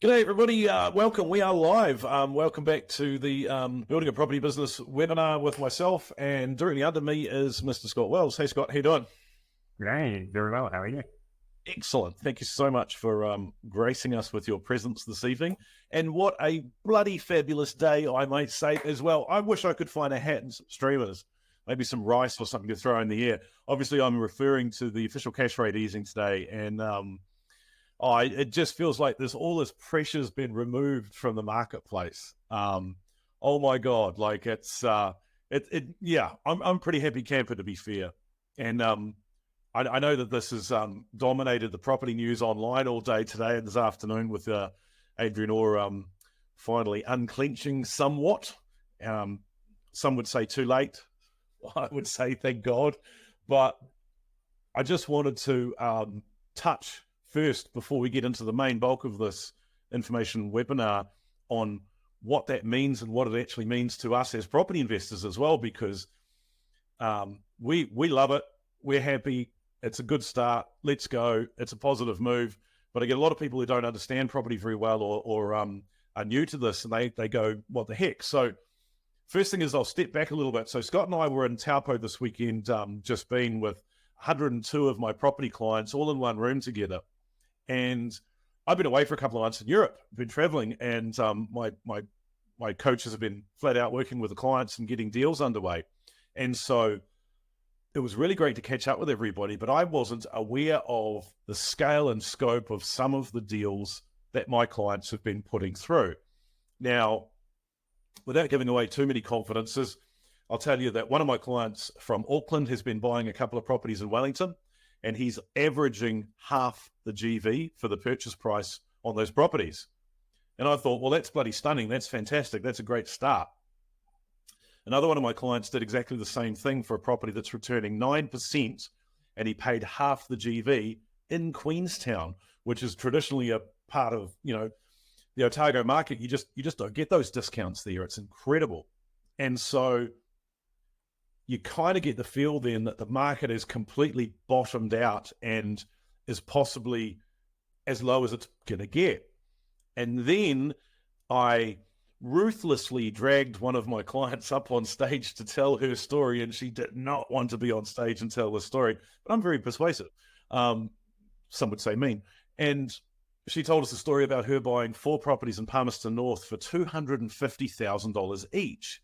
G'day, everybody. Welcome. We are live. Welcome back to the Building a Property Business webinar with myself. And directly under me is Mr. Scott Wells. Hey, Scott. How you doing? Hey, very well. How are you? Excellent. Thank you so much for gracing us with your presence this evening. And what a bloody fabulous day, I might say, as well. I wish I could find a hat and some streamers, maybe some rice or something to throw in the air. Obviously, I'm referring to the official cash rate easing today. And it just feels like all this pressure's been removed from the marketplace. Oh my God, like yeah, I'm pretty happy camper, to be fair. And I know that this has dominated the property news online all day today and this afternoon with Adrian Orr finally unclenching somewhat. Some would say too late. I would say thank God. But I just wanted to touch first, before we get into the main bulk of this information webinar, on what that means and what it actually means to us as property investors as well, because we love it. We're happy. It's a good start. Let's go. It's a positive move. But I get a lot of people who don't understand property very well or are new to this, and they go, what the heck? So first thing is I'll step back a little bit. So Scott and I were in Taupo this weekend, just been with 102 of my property clients all in one room together. And I've been away for a couple of months in Europe, been traveling, and my coaches have been flat out working with the clients and getting deals underway. And so it was really great to catch up with everybody, but I wasn't aware of the scale and scope of some of the deals that my clients have been putting through. Now, without giving away too many confidences, I'll tell you that one of my clients from Auckland has been buying a couple of properties in Wellington, and he's averaging half the GV for the purchase price on those properties. And I thought, well, that's bloody stunning. That's fantastic. That's a great start. Another one of my clients did exactly the same thing for a property that's returning 9%, and he paid half the GV in Queenstown, which is traditionally a part of, the Otago market. You just don't get those discounts there. It's incredible. And so you kind of get the feel then that the market is completely bottomed out and is possibly as low as it's going to get. And then I ruthlessly dragged one of my clients up on stage to tell her story, and she did not want to be on stage and tell the story, but I'm very persuasive. Some would say mean. And she told us a story about her buying 4 properties in Palmerston North for $250,000 each.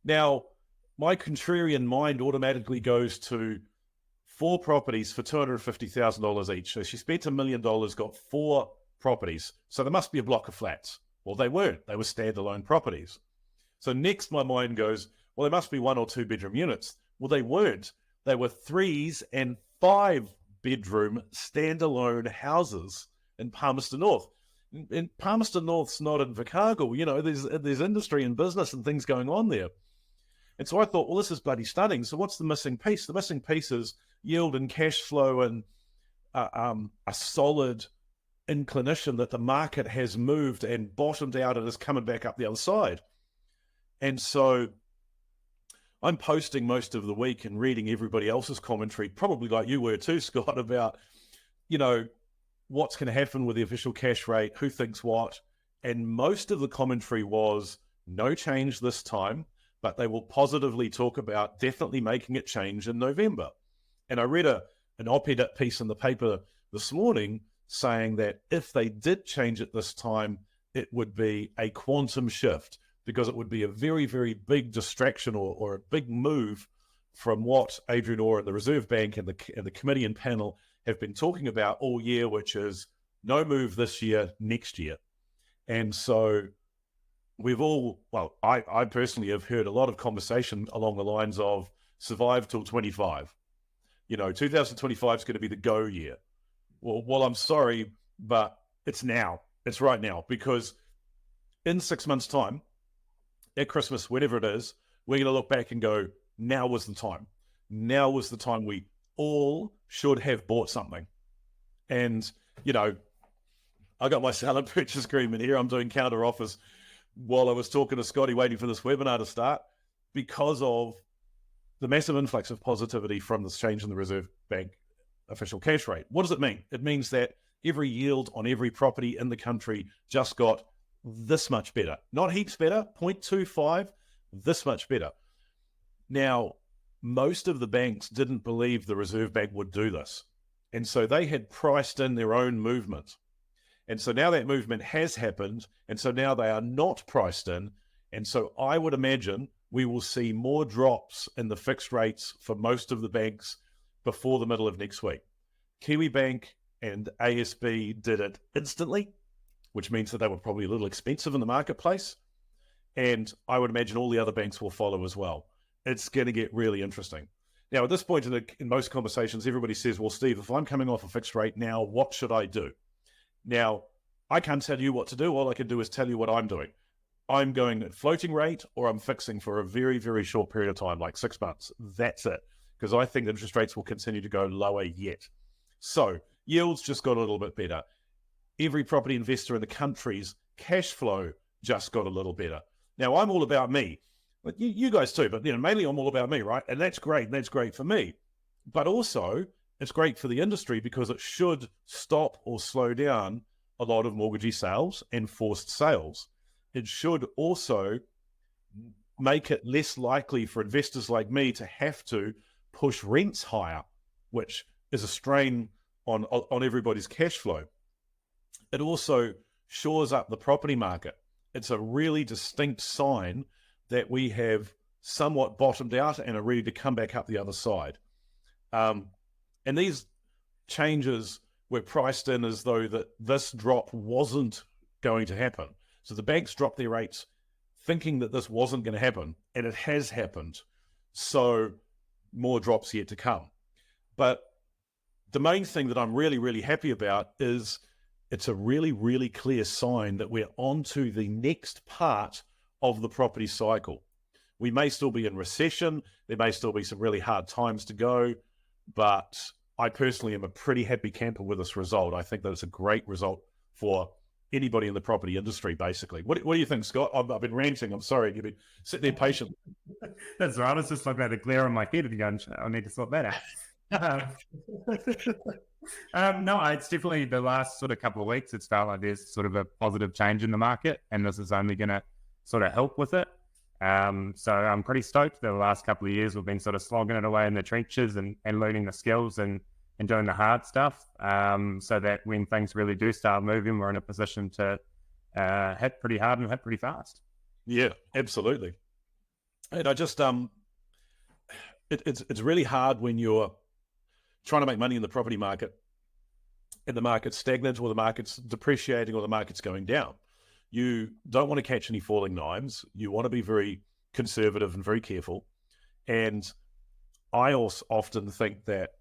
Now, my contrarian mind automatically goes to 4 properties for $250,000 each. So she spent $1 million, got 4 properties. So there must be a block of flats. Well, they weren't. They were standalone properties. So next my mind goes, well, there must be 1 or 2 bedroom units. Well, they weren't. They were 3s and 5 bedroom standalone houses in Palmerston North. And Palmerston North's not in Invercargill. There's industry and business and things going on there. And so I thought, well, this is bloody stunning. So what's the missing piece? The missing piece is yield and cash flow and a solid inclination that the market has moved and bottomed out and is coming back up the other side. And so I'm posting most of the week and reading everybody else's commentary, probably like you were too, Scott, about, what's going to happen with the official cash rate, who thinks what. And most of the commentary was no change this time, but they will positively talk about definitely making it change in November. And I read an op-ed piece in the paper this morning saying that if they did change it this time, it would be a quantum shift, because it would be a very, very big distraction or a big move from what Adrian Orr and the Reserve Bank and the committee and panel have been talking about all year, which is no move this year, next year. And so I personally have heard a lot of conversation along the lines of survive till 25. 2025 is going to be the go year. Well, I'm sorry, but it's now. It's right now, because in 6 months' time, at Christmas, whenever it is, we're going to look back and go, now was the time. Now was the time we all should have bought something. And, I got my sale and purchase agreement here. I'm doing counter offers while I was talking to Scotty, waiting for this webinar to start, because of the massive influx of positivity from this change in the Reserve Bank official cash rate. What does it mean? It means that every yield on every property in the country just got this much better. Not heaps better, 0.25, this much better. Now, most of the banks didn't believe the Reserve Bank would do this. And so they had priced in their own movement. And so now that movement has happened. And so now they are not priced in. And so I would imagine we will see more drops in the fixed rates for most of the banks before the middle of next week. Kiwi Bank and ASB did it instantly, which means that they were probably a little expensive in the marketplace. And I would imagine all the other banks will follow as well. It's going to get really interesting. Now, at this point in most conversations, everybody says, well, Steve, if I'm coming off a fixed rate now, what should I do? Now, I can't tell you what to do. All I can do is tell you what I'm doing. I'm going at floating rate, or I'm fixing for a very, very short period of time, like 6 months. That's it, because I think interest rates will continue to go lower yet. So yields just got a little bit better. Every property investor in the country's cash flow just got a little better. Now, I'm all about me. But you guys too, but mainly I'm all about me, right? And that's great. That's great for me. But also, it's great for the industry because it should stop or slow down a lot of mortgagee sales and forced sales. It should also make it less likely for investors like me to have to push rents higher, which is a strain on everybody's cash flow. It also shores up the property market. It's a really distinct sign that we have somewhat bottomed out and are ready to come back up the other side. And these changes were priced in as though that this drop wasn't going to happen. So the banks dropped their rates thinking that this wasn't going to happen, and it has happened. So more drops yet to come. But the main thing that I'm really, really happy about is it's a really, really clear sign that we're on to the next part of the property cycle. We may still be in recession. There may still be some really hard times to go, but I personally am a pretty happy camper with this result. I think that it's a great result for anybody in the property industry, basically. What do you think, Scott? I've been ranting. I'm sorry. You've been sitting there patient. That's right. I was just looking at a glare on my head again. I need to sort that out. No, it's definitely the last sort of couple of weeks. It's felt like there's sort of a positive change in the market, and this is only going to sort of help with it. So I'm pretty stoked that the last couple of years we've been sort of slogging it away in the trenches and learning the skills and doing the hard stuff, so that when things really do start moving, we're in a position to hit pretty hard and hit pretty fast. Yeah, absolutely. And I just, it's really hard when you're trying to make money in the property market and the market's stagnant or the market's depreciating or the market's going down. You don't want to catch any falling knives. You want to be very conservative and very careful. And I also often think that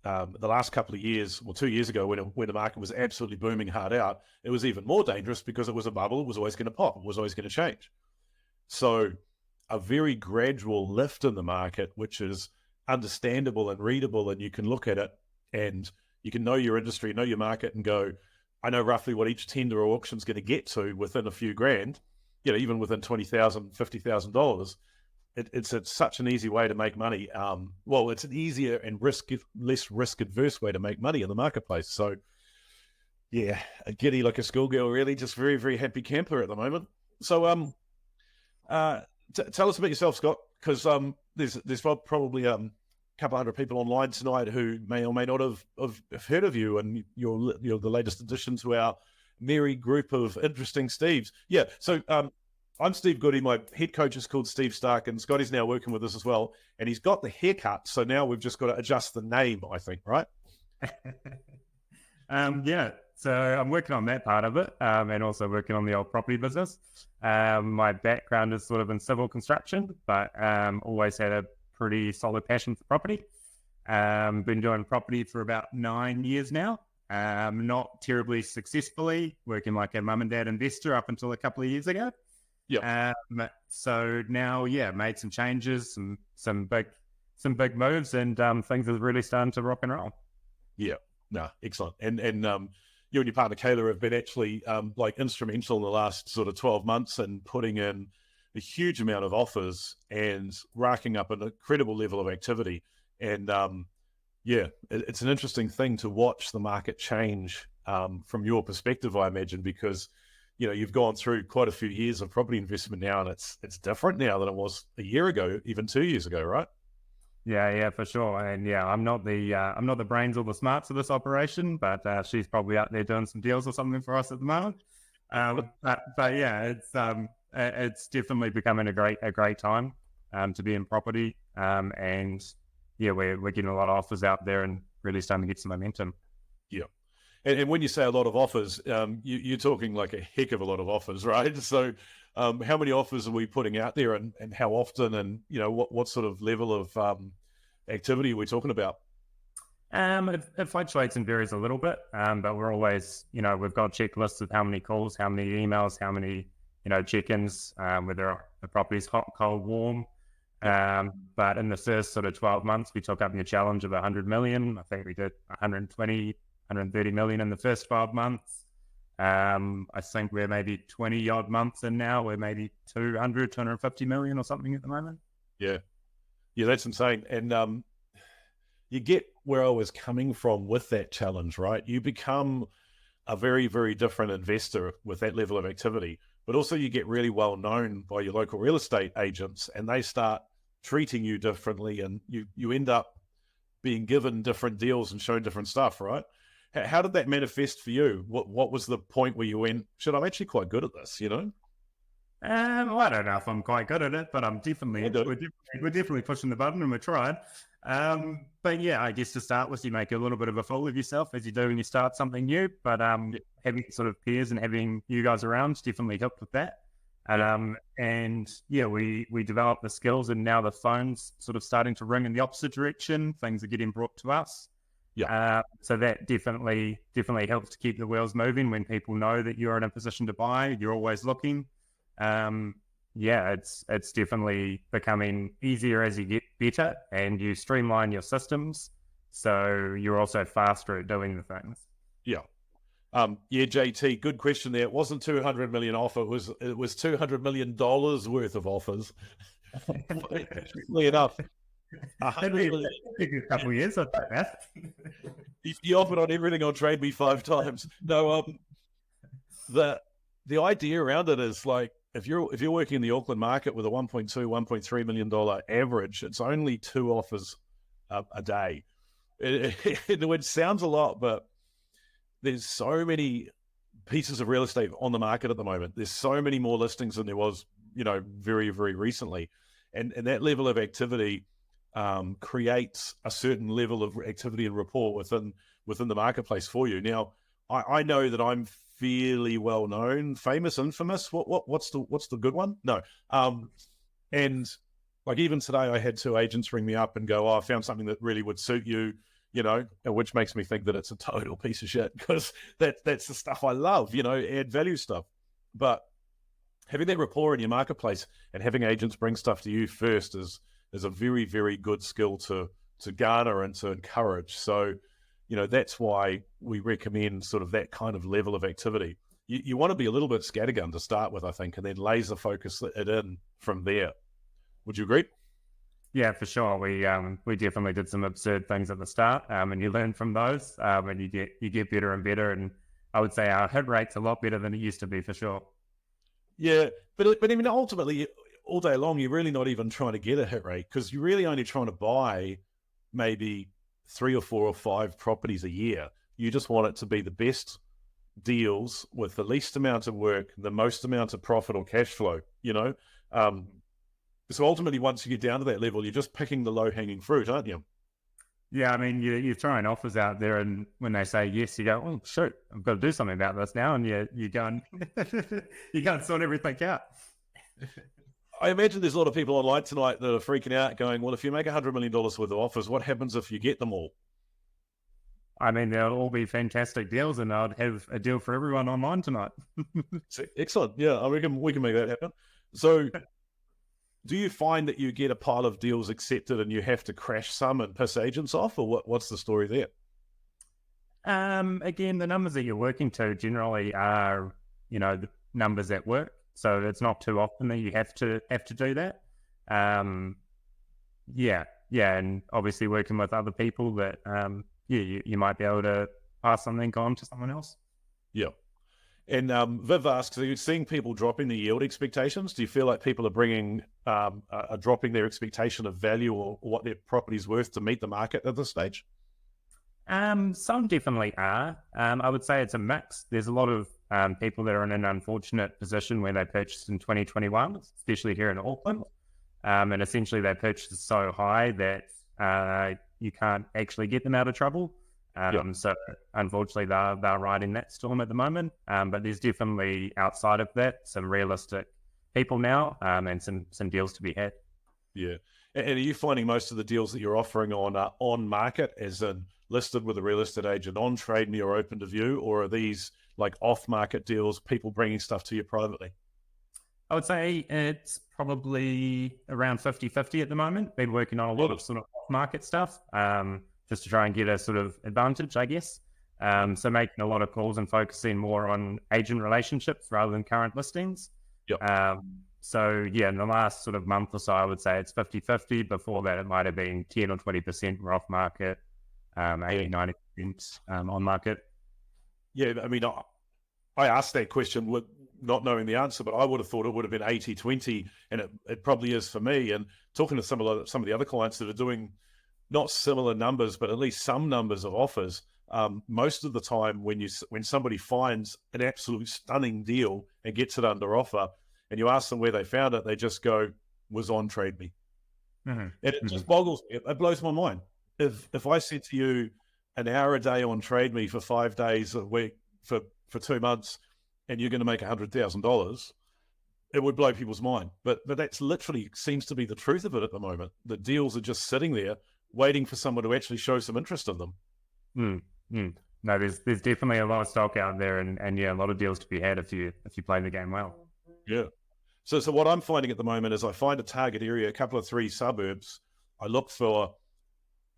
the last couple of years, well, 2 years ago, when the market was absolutely booming hard out, it was even more dangerous because it was a bubble. It was always going to pop. It was always going to change. So a very gradual lift in the market, which is understandable and readable, and you can look at it and you can know your industry, know your market, and go, I know roughly what each tender or auction is going to get to within a few grand, even within $20,000, $50,000. It's such an easy way to make money. Well, it's an easier and less risk-adverse way to make money in the marketplace. So, yeah, a giddy like a schoolgirl, really, just very, very happy camper at the moment. So, tell us about yourself, Scott, because there's probably a couple hundred people online tonight who may or may not have heard of you, and you're the latest addition to our merry group of interesting Steves. Yeah, so I'm Steve Goodey. My head coach is called Steve Stark, and Scotty's now working with us as well. And he's got the haircut, so now we've just got to adjust the name, I think, right? Yeah, so I'm working on that part of it, and also working on the old property business. My background is sort of in civil construction, but always had a pretty solid passion for property. Been doing property for about 9 years now. Not terribly successfully, working like a mum and dad investor up until a couple of years ago. Yeah. So now, made some changes, some big moves, and things are really starting to rock and roll. Yeah, no, excellent. And you and your partner Kayla have been actually like instrumental in the last sort of 12 months in putting in a huge amount of offers and racking up an incredible level of activity. And it's an interesting thing to watch the market change from your perspective, I imagine, because you've gone through quite a few years of property investment now, and it's different now than it was a year ago, even 2 years ago, right? Yeah, for sure. And yeah, I'm not the brains or the smarts of this operation, but she's probably out there doing some deals or something for us at the moment. But yeah, it's definitely becoming a great time to be in property. And yeah, we're getting a lot of offers out there and really starting to get some momentum. Yeah. And when you say a lot of offers, you're talking like a heck of a lot of offers, right? So how many offers are we putting out there, and how often, and what sort of level of activity are we talking about? It fluctuates and varies a little bit, but we're always, we've got checklists of how many calls, how many emails, how many, check-ins, whether the property's hot, cold, warm. But in the first sort of 12 months, we took up the challenge of 100 million. I think we did 120, 130 million in the first 12 months. I think we're maybe 20 odd months in now. We're maybe 200, 250 million or something at the moment. Yeah. Yeah, that's insane. And you get where I was coming from with that challenge, right? You become a very, very different investor with that level of activity, but also you get really well known by your local real estate agents, and they start treating you differently, and you end up being given different deals and shown different stuff, right? How did that manifest for you? What was the point where you went, shit, I'm actually quite good at this, Well, I don't know if I'm quite good at it, but we're definitely pushing the button and we're trying. But yeah, I guess to start with, you make a little bit of a fool of yourself as you do when you start something new. But having sort of peers and having you guys around definitely helped with that. And yeah, we developed the skills, and now the phone's sort of starting to ring in the opposite direction. Things are getting brought to us. Yeah. So that definitely helps to keep the wheels moving when people know that you're in a position to buy. You're always looking. Yeah, it's definitely becoming easier as you get better and you streamline your systems. So you're also faster at doing the things. Yeah. Yeah, JT, good question there. It wasn't 200 million offer. It was $200 million worth of offers. Interestingly enough, A couple of years, I think that. He offered on everything on Trade Me 5 times. No, the idea around it is like, if you're working in the Auckland market with a $1.2-1.3 million average, it's only 2 offers a day. It sounds a lot, but there's so many pieces of real estate on the market at the moment. There's so many more listings than there was, very, very recently. And that level of activity creates a certain level of activity and rapport within the marketplace for you. Now, I know that I'm fairly well known, famous, infamous. What's the good one? No. And like even today, I had 2 agents ring me up and go, "Oh, I found something that really would suit you," which makes me think that it's a total piece of shit, because that's the stuff I love, add value stuff. But having that rapport in your marketplace and having agents bring stuff to you first is a very, very good skill to garner and to encourage. So, that's why we recommend sort of that kind of level of activity. You want to be a little bit scattergun to start with, I think, and then laser focus it in from there. Would you agree? Yeah, for sure. We definitely did some absurd things at the start, and you learn from those, and you get better and better. And I would say our hit rate's a lot better than it used to be, for sure. Yeah, but I mean, ultimately, all day long, you're really not even trying to get a hit rate, because you're really only trying to buy maybe 3 or 4 or 5 properties a year. You just want it to be the best deals with the least amount of work, the most amount of profit or cash flow, so ultimately, once you get down to that level, you're just picking the low-hanging fruit, aren't you? Yeah, I mean, you're throwing offers out there, and when they say yes, you go, "Oh, shoot, I've got to do something about this now," and you go and you go and sort everything out. I imagine there's a lot of people online tonight that are freaking out, going, "Well, if you make $100 million worth of offers, what happens if you get them all?" I mean, they'll all be fantastic deals, and I'd have a deal for everyone online tonight. Excellent. Yeah, we can make that happen. So, do you find that you get a pile of deals accepted and you have to crash some and piss agents off, or what's the story there? Again, the numbers that you're working to generally are, the numbers at work. So it's not too often that you have to do that. Yeah, and obviously working with other people that, you might be able to pass something on to someone else. Yeah. And Viv asks, are you seeing people dropping the yield expectations? Do you feel like people are are dropping their expectation of value or what their property's worth to meet the market at this stage? Some definitely are. I would say it's a mix. There's a lot of people that are in an unfortunate position where they purchased in 2021, especially here in Auckland. And essentially they purchased so high that you can't actually get them out of trouble. So unfortunately they're riding that storm at the moment. But there's definitely outside of that some realistic people now and some deals to be had. Yeah. And are you finding most of the deals that you're offering on market, as in listed with a real estate agent, on Trade Me or open to view, or are these like off market deals, people bringing stuff to you privately? I would say it's probably around 50-50 at the moment. Been working on a lot of sort of off-market stuff just to try and get a sort of advantage, I guess. So making a lot of calls and focusing more on agent relationships rather than current listings. Yep. So yeah, in the last sort of month or so, I would say it's 50-50. Before that, it might have been 10 or 20% were off-market, 80-90% on market. Yeah, I mean, I asked that question with not knowing the answer, but I would have thought it would have been 80-20, and it probably is for me. And talking to some of the other clients that are doing not similar numbers, but at least some numbers of offers, most of the time when somebody finds an absolute stunning deal and gets it under offer, and you ask them where they found it, they just go, was on Trade Me. Mm-hmm. And it just boggles me. It blows my mind. If I said to you an hour a day on Trade Me for 5 days a week for 2 months, and you're going to make $100,000, it would blow people's mind. But that's literally seems to be the truth of it at the moment. The deals are just sitting there waiting for someone to actually show some interest in them. No, there's definitely a lot of stock out there, and yeah, a lot of deals to be had if you play the game well. Yeah. So what I'm finding at the moment is I find a target area, a couple of 3 suburbs. I look for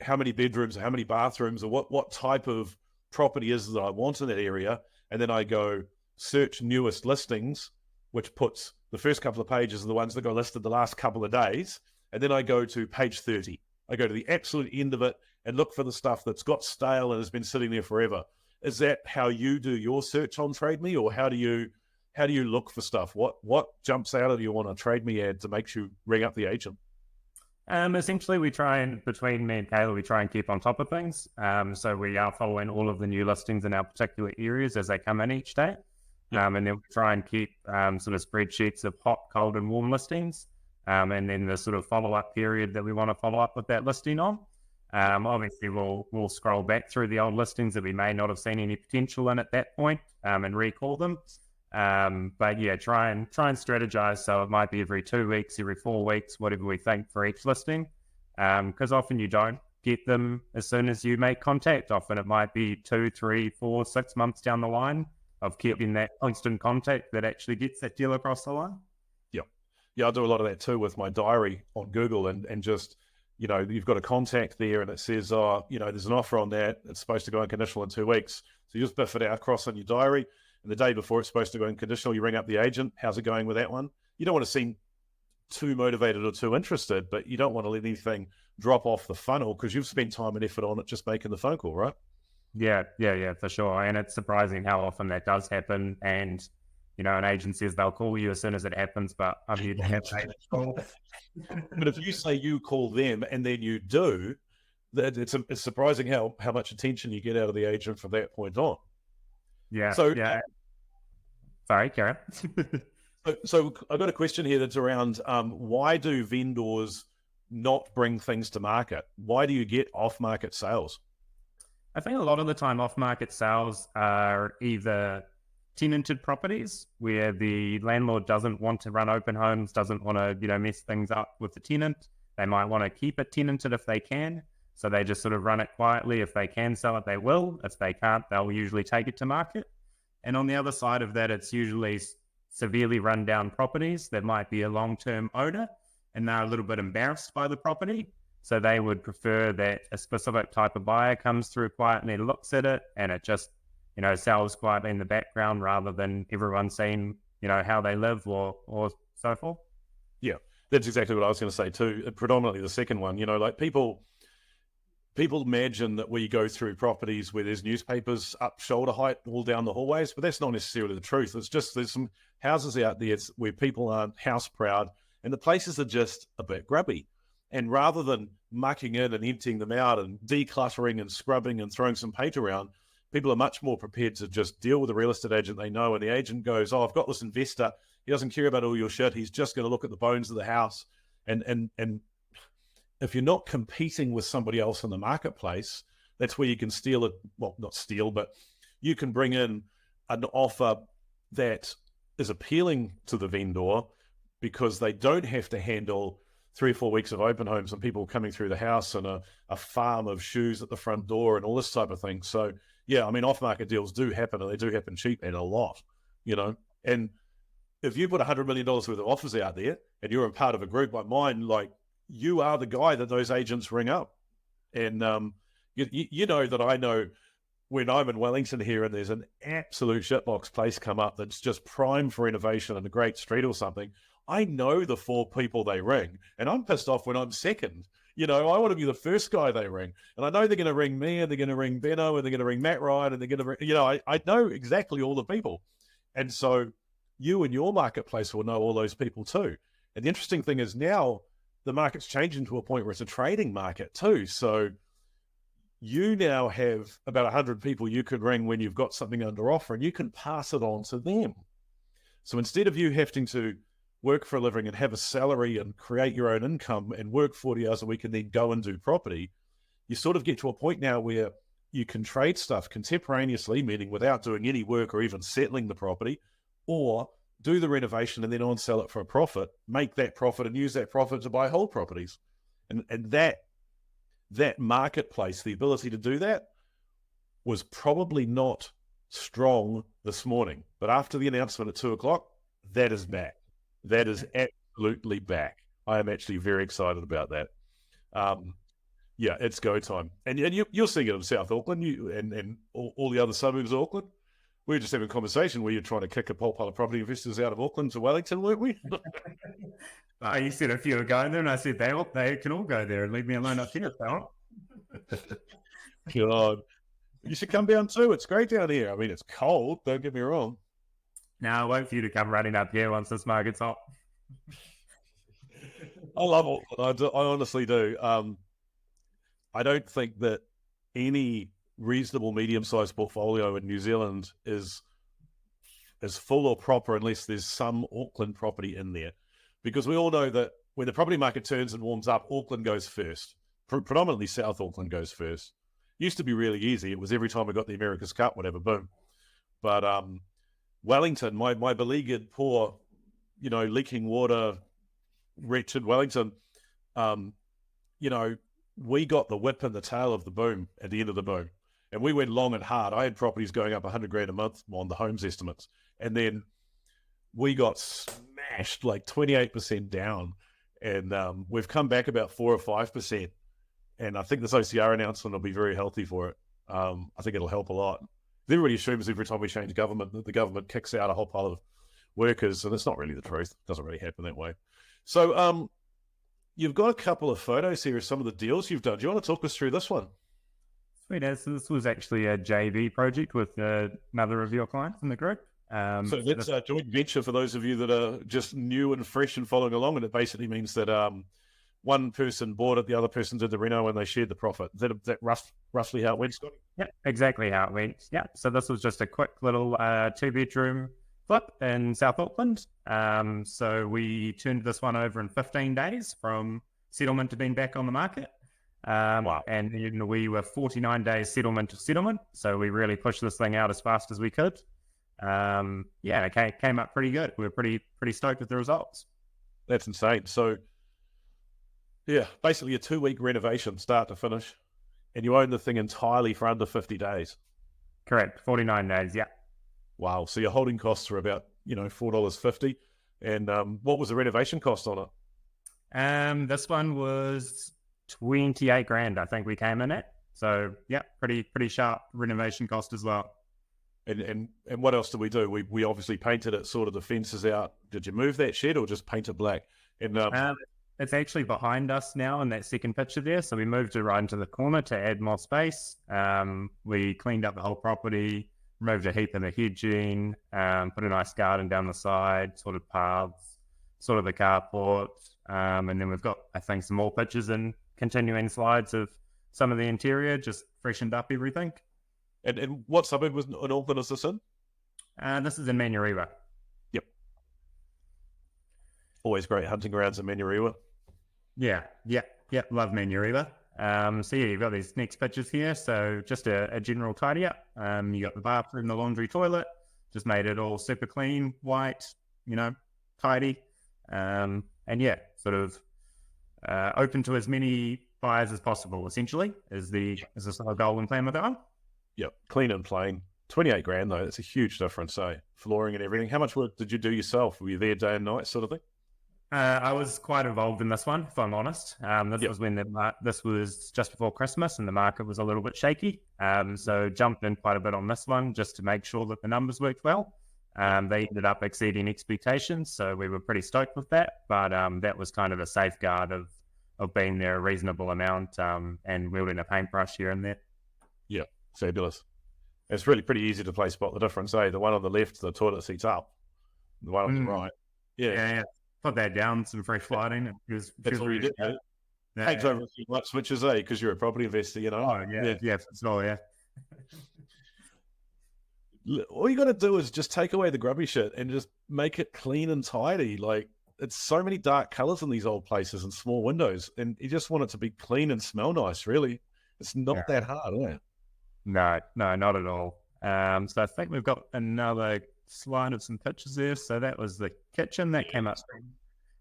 how many bedrooms or how many bathrooms or what type of property is that I want in that area. And then I go search newest listings, which puts the first couple of pages are the ones that got listed the last couple of days. And then I go to page 30. I go to the absolute end of it and look for the stuff that's got stale and has been sitting there forever. Is that how you do your search on Trade Me, or how do you look for stuff? What jumps out at you on a Trade Me ad to make you ring up the agent? Essentially, between me and Kayla, we try and keep on top of things. So we are following all of the new listings in our particular areas as they come in each day. And then we try and keep sort of spreadsheets of hot, cold, and warm listings. And then the sort of follow-up period that we want to follow up with that listing on. Obviously, we'll scroll back through the old listings that we may not have seen any potential in at that point and recall them. But yeah, try and strategize. So it might be every 2 weeks, every 4 weeks, whatever we think for each listing. Because often you don't get them as soon as you make contact. Often it might be 2, 3, 4, 6 months down the line of keeping that constant contact that actually gets that deal across the line. Yeah, I do a lot of that too with my diary on Google and just, you've got a contact there and it says, there's an offer on that. It's supposed to go unconditional in 2 weeks. So you just biff it out across on your diary. And the day before it's supposed to go unconditional, you ring up the agent. How's it going with that one? You don't want to seem too motivated or too interested, but you don't want to let anything drop off the funnel because you've spent time and effort on it just making the phone call, right? Yeah, for sure. And it's surprising how often that does happen. And an agent says they'll call you as soon as it happens, but I'm here to have agents call. But if you say you call them and then you do, that it's surprising how much attention you get out of the agent from that point on. Yeah. So, yeah. Sorry, Karen. So I've got a question here that's around why do vendors not bring things to market? Why do you get off-market sales? I think a lot of the time off-market sales are either tenanted properties where the landlord doesn't want to run open homes, doesn't want to, mess things up with the tenant. They might want to keep it tenanted if they can. So they just sort of run it quietly. If they can sell it, they will. If they can't, they'll usually take it to market. And on the other side of that, it's usually severely run down properties that might be a long-term owner and they're a little bit embarrassed by the property. So they would prefer that a specific type of buyer comes through quietly and looks at it and it just sells quietly in the background rather than everyone seeing, how they live or so forth. Yeah, that's exactly what I was going to say too. Predominantly the second one, like people, people imagine that we go through properties where there's newspapers up shoulder height all down the hallways, but that's not necessarily the truth. It's just there's some houses out there where people aren't house proud, and the places are just a bit grubby. And rather than mucking in and emptying them out and decluttering and scrubbing and throwing some paint around, people are much more prepared to just deal with a real estate agent they know. And the agent goes, "Oh, I've got this investor. He doesn't care about all your shit. He's just going to look at the bones of the house." And if you're not competing with somebody else in the marketplace, that's where you can steal it. Well, not steal, but you can bring in an offer that is appealing to the vendor because they don't have to handle 3 or 4 weeks of open homes and people coming through the house and a farm of shoes at the front door and all this type of thing. So, yeah, I mean, off-market deals do happen, and they do happen cheap and a lot, And if you put $100 million worth of offers out there and you're a part of a group like mine, like, you are the guy that those agents ring up. And you know that I know when I'm in Wellington here and there's an absolute shitbox place come up that's just prime for innovation and a great street or something, I know the 4 people they ring, and I'm pissed off when I'm second. I want to be the first guy they ring. And I know they're going to ring me, and they're going to ring Benno, and they're going to ring Matt Ryan, and they're going to ring, I know exactly all the people. And so you and your marketplace will know all those people too. And the interesting thing is now, the market's changing to a point where it's a trading market too. So you now have about 100 people you could ring when you've got something under offer, and you can pass it on to them. So instead of you having to work for a living and have a salary and create your own income and work 40 hours a week and then go and do property, you sort of get to a point now where you can trade stuff contemporaneously, meaning without doing any work or even settling the property, or do the renovation and then on sell it for a profit, make that profit and use that profit to buy whole properties. And that marketplace, the ability to do that, was probably not strong this morning. But after the announcement at 2:00, that is back. That is absolutely back. I am actually very excited about that. Yeah, it's go time. And you're seeing it in South Auckland and all the other suburbs of Auckland. We were just having a conversation where you're trying to kick a whole pile of property investors out of Auckland to Wellington, weren't we? You said a few were going there, and I said they can all go there and leave me alone up here. God, you should come down too. It's great down here. I mean, it's cold. Don't get me wrong. No, I wait for you to come running up here once this market's hot. I love Auckland. I honestly do. I don't think that any reasonable medium-sized portfolio in New Zealand is full or proper unless there's some Auckland property in there, because we all know that when the property market turns and warms up, Auckland goes first. Predominantly South Auckland goes first. Used to be really easy. It was every time we got the America's Cup, whatever, boom. But Wellington, my beleaguered, poor, leaking water, wretched Wellington, we got the whip and the tail of the boom at the end of the boom. And we went long and hard. I had properties going up $100,000 a month on the homes estimates. And then we got smashed like 28% down. And we've come back about 4 or 5%. And I think this OCR announcement will be very healthy for it. I think it'll help a lot. Everybody assumes every time we change government that the government kicks out a whole pile of workers. And it's not really the truth. It doesn't really happen that way. So you've got a couple of photos here of some of the deals you've done. Do you want to talk us through this one? Sweet. So this was actually a JV project with another of your clients in the group. So that's a joint venture for those of you that are just new and fresh and following along. And it basically means that one person bought it, the other person did the reno, and they shared the profit. Is that roughly how it went, Scotty? Yeah, exactly how it went. Yeah. So this was just a quick little 2-bedroom flip in South Auckland. So we turned this one over in 15 days from settlement to being back on the market. Wow. And we were 49 days settlement to settlement. So we really pushed this thing out as fast as we could. It came up pretty good. We were pretty stoked with the results. That's insane. So, yeah, basically a 2-week renovation, start to finish, and you own the thing entirely for under 50 days. Correct. 49 days. Yeah. Wow. So your holding costs are about, $4.50. And what was the renovation cost on it? This one was 28 grand, I think we came in at. So yeah, pretty sharp renovation cost as well. And what else did we do? We obviously painted it, sorted the fences out. Did you move that shed or just paint it black? And it's actually behind us now in that second picture there. So we moved it right into the corner to add more space. We cleaned up the whole property, removed a heap of the hedging, put a nice garden down the side, sort of paths, sort of the carport. And then we've got, I think, some more pictures and continuing slides of some of the interior, just freshened up everything. And what suburb was in Auckland is this in? This is in Manurewa. Yep. Always great hunting grounds in Manurewa. Yeah. Love Manurewa. So yeah, you've got these next pictures here. So just a general tidy up. You got the bathroom, the laundry, toilet. Just made it all super clean, white, tidy. And yeah, sort of open to as many buyers as possible. Essentially, is the sort of goal and plan with that one. Yep, clean and plain. 28 grand though, that's a huge difference, flooring and everything. How much work did you do yourself? Were you there day and night sort of thing? I was quite involved in this one, if I'm honest. This was when this was just before Christmas and the market was a little bit shaky. So jumped in quite a bit on this one just to make sure that the numbers worked well. They ended up exceeding expectations, so we were pretty stoked with that. But that was kind of a safeguard of being there a reasonable amount and wielding a paintbrush here and there. Yeah, fabulous. It's really pretty easy to spot the difference, The one on the left, the toilet seat's up. The one on the right. Yeah. Put that down, some fresh lighting. That's all you did. Takes over a few light switches, because you're a property investor, Oh, yeah. So, yeah. All you got to do is just take away the grubby shit and just make it clean and tidy. Like, it's so many dark colors in these old places and small windows, and you just want it to be clean and smell nice, really. It's not that hard, is it? No, not at all. So I think we've got another slide of some pictures there. So that was the kitchen that came up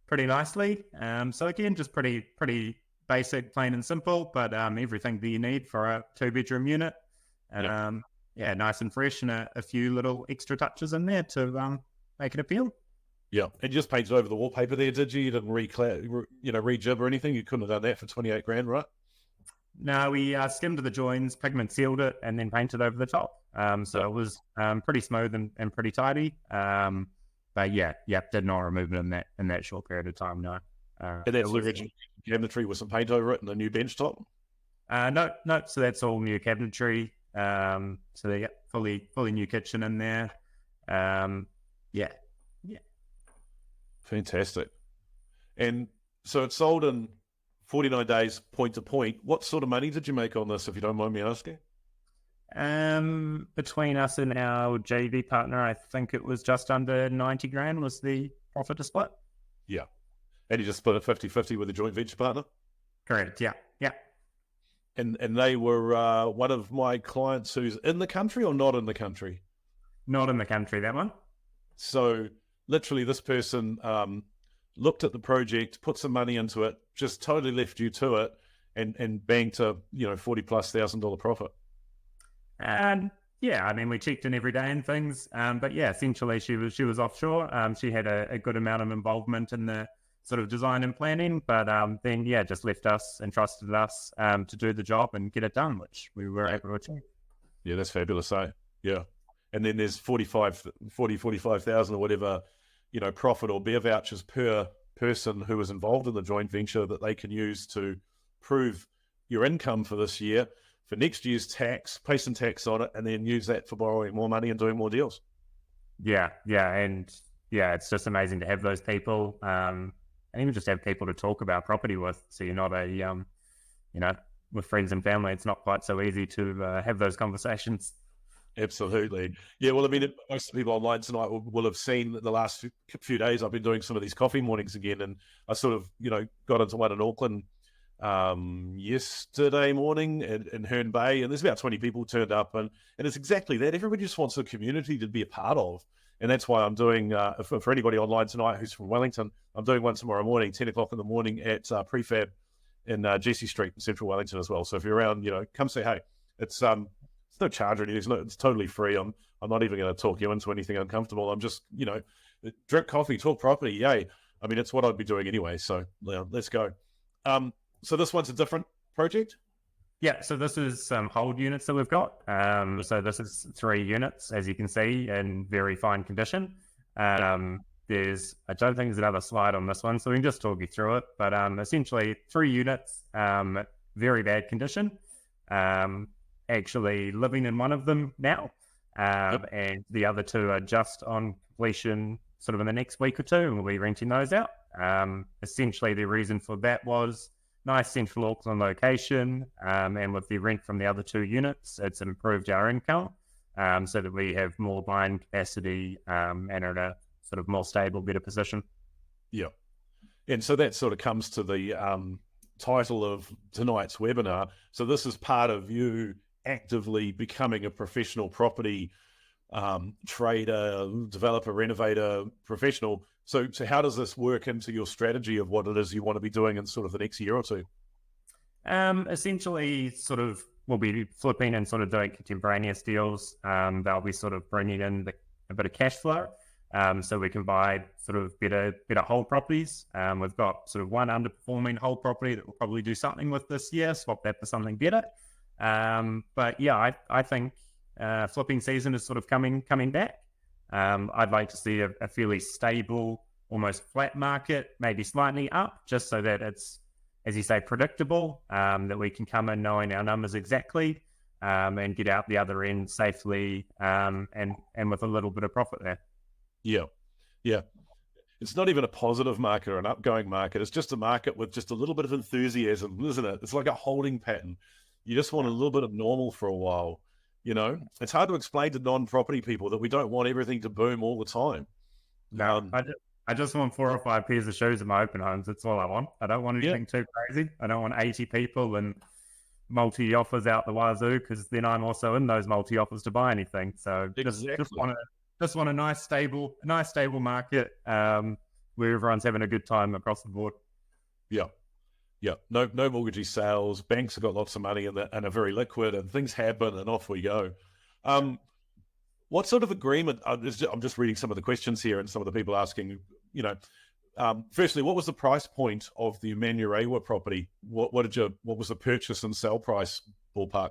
pretty nicely. So again, just pretty basic, plain and simple, but everything that you need for a 2-bedroom unit. And nice and fresh, and a few little extra touches in there to make it appeal. Yeah, and you just painted over the wallpaper there, did you? You didn't re-jib or anything? You couldn't have done that for 28 grand, right? No, we skimmed the joins, pigment sealed it, and then painted over the top. So it was pretty smooth and pretty tidy. But did not remove it in that short period of time. No. And that's the original cabinetry with some paint over it and a new bench top. No. So that's all new cabinetry. So they got fully new kitchen in there. Yeah. Fantastic. And so it's sold in 49 days, point to point. What sort of money did you make on this, if you don't mind me asking? Between us and our JV partner, I think it was just under 90 grand was the profit to split. Yeah. And you just split it 50-50 with a joint venture partner? Correct, yeah. And they were one of my clients who's in the country or not in the country? Not in the country, that one. So literally this person looked at the project, put some money into it, just totally left you to it, and banked a $40,000+ profit. And yeah, I mean, we checked in every day and things, but yeah, essentially she was offshore. She had a good amount of involvement in the sort of design and planning, but then just left us and trusted us to do the job and get it done, which we were able to achieve. Yeah, that's fabulous, Yeah. And then there's 45,000 or whatever, profit or beer vouchers per person who was involved in the joint venture that they can use to prove your income for this year, for next year's tax, pay some tax on it, and then use that for borrowing more money and doing more deals. Yeah. And it's just amazing to have those people, and even just have people to talk about property with. So you're not with friends and family, it's not quite so easy to have those conversations. Absolutely. Yeah, well, I mean, most of the people online tonight will have seen that the last few days I've been doing some of these coffee mornings again, and I sort of, got into one in Auckland yesterday morning in Herne Bay, and there's about 20 people turned up, and it's exactly that. Everybody just wants a community to be a part of, and that's why I'm doing, for anybody online tonight who's from Wellington, I'm doing one tomorrow morning, 10 o'clock in the morning at Prefab in Jesse Street in central Wellington as well. So if you're around, come say hey. It's no charge or anything. It's totally free. I'm not even going to talk you into anything uncomfortable. I'm just, drink coffee, talk property. Yay. I mean, it's what I'd be doing anyway. So let's go. So this one's a different project? Yeah. So this is some hold units that we've got. So this is 3 units, as you can see, in very fine condition. I don't think there's another slide on this one, so we can just talk you through it. But essentially 3 units, very bad condition. Actually living in one of them now, and the other 2 are just on completion sort of in the next week or 2, and we'll be renting those out. Essentially the reason for that was nice central Auckland location, and with the rent from the other 2 units, it's improved our income, so that we have more buying capacity, and are in a sort of more stable, better position. Yeah. And so that sort of comes to the title of tonight's webinar. So this is part of you actively becoming a professional property trader, developer, renovator, professional. So how does this work into your strategy of what it is you want to be doing in sort of the next year or 2? Essentially, sort of, we'll be flipping and sort of doing contemporaneous deals. They'll be sort of bringing in a bit of cash flow, so we can buy sort of better whole properties. We've got sort of one underperforming whole property that we'll probably do something with this year, swap that for something better. But yeah, I think flipping season is sort of coming back. I'd like to see a fairly stable, almost flat market, maybe slightly up, just so that it's, as you say, predictable, that we can come in knowing our numbers exactly, and get out the other end safely, and with a little bit of profit there. Yeah. Yeah. It's not even a positive market or an upgoing market. It's just a market with just a little bit of enthusiasm, isn't it? It's like a holding pattern. You just want a little bit of normal for a while. You know, it's hard to explain to non-property people that we don't want everything to boom all the time. No, I just want 4 or 5 pairs of shoes in my open homes. That's all I want. I don't want anything too crazy. I don't want 80 people and multi-offers out the wazoo, because then I'm also in those multi-offers to buy anything. So just want a nice stable market, where everyone's having a good time across the board. Yeah. Yeah, no mortgagee sales. Banks have got lots of money and are very liquid, and things happen, and off we go. What sort of agreement? I'm just reading some of the questions here, and some of the people asking. Firstly, what was the price point of the Manurewa property? What was the purchase and sell price ballpark?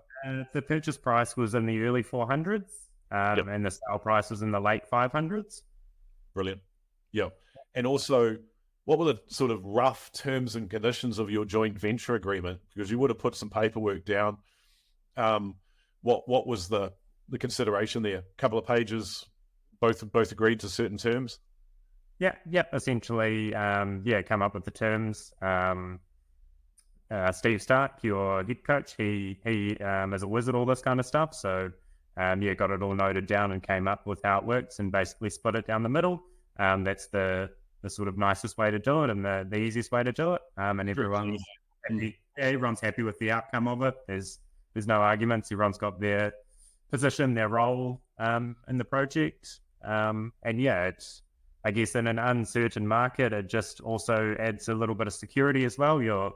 The purchase price was in the early 400s, and the sale price was in the late 500s. Brilliant. Yeah, and also, what were the sort of rough terms and conditions of your joint venture agreement? Because you would have put some paperwork down. What was the consideration there? A couple of pages, both agreed to certain terms? Yeah. Essentially, come up with the terms. Steve Stark, your head coach, he is a wizard, all this kind of stuff. So, got it all noted down and came up with how it works, and basically split it down the middle. That's the sort of nicest way to do it, and the easiest way to do it. And everyone's happy with the outcome of it. There's no arguments. Everyone's got their position, their role in the project. It's, I guess, in an uncertain market, it just also adds a little bit of security as well. You're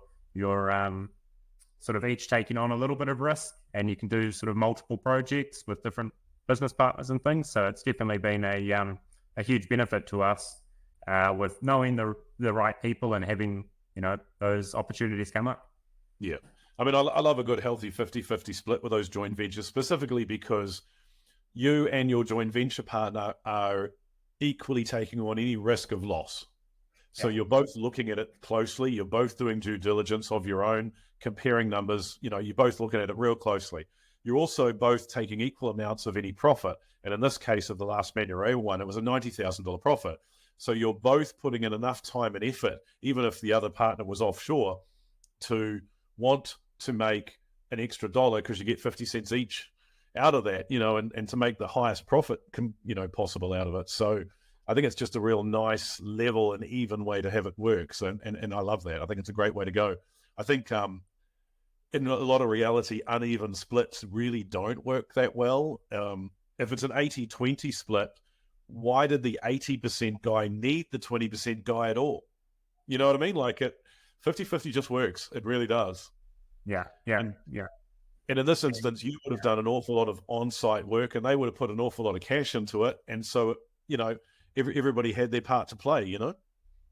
sort of each taking on a little bit of risk, and you can do sort of multiple projects with different business partners and things. So it's definitely been a huge benefit to us, with knowing the right people and having, those opportunities come up. Yeah. I mean, I love a good healthy 50-50 split with those joint ventures, specifically because you and your joint venture partner are equally taking on any risk of loss. So you're both looking at it closely. You're both doing due diligence of your own, comparing numbers. You're both looking at it real closely. You're also both taking equal amounts of any profit. And in this case of the last Manurewa one, it was a $90,000 profit. So you're both putting in enough time and effort, even if the other partner was offshore, to want to make an extra dollar, because you get 50 cents each out of that, and to make the highest profit, possible out of it. So I think it's just a real nice, level and even way to have it work. So, and I love that. I think it's a great way to go. I think in a lot of reality, uneven splits really don't work that well. If it's an 80-20 split, why did the 80% guy need the 20% guy at all? You know what I mean? Like 50-50 just works. It really does. Yeah. And in this instance, you would have done an awful lot of on-site work, and they would have put an awful lot of cash into it. And so, everybody had their part to play,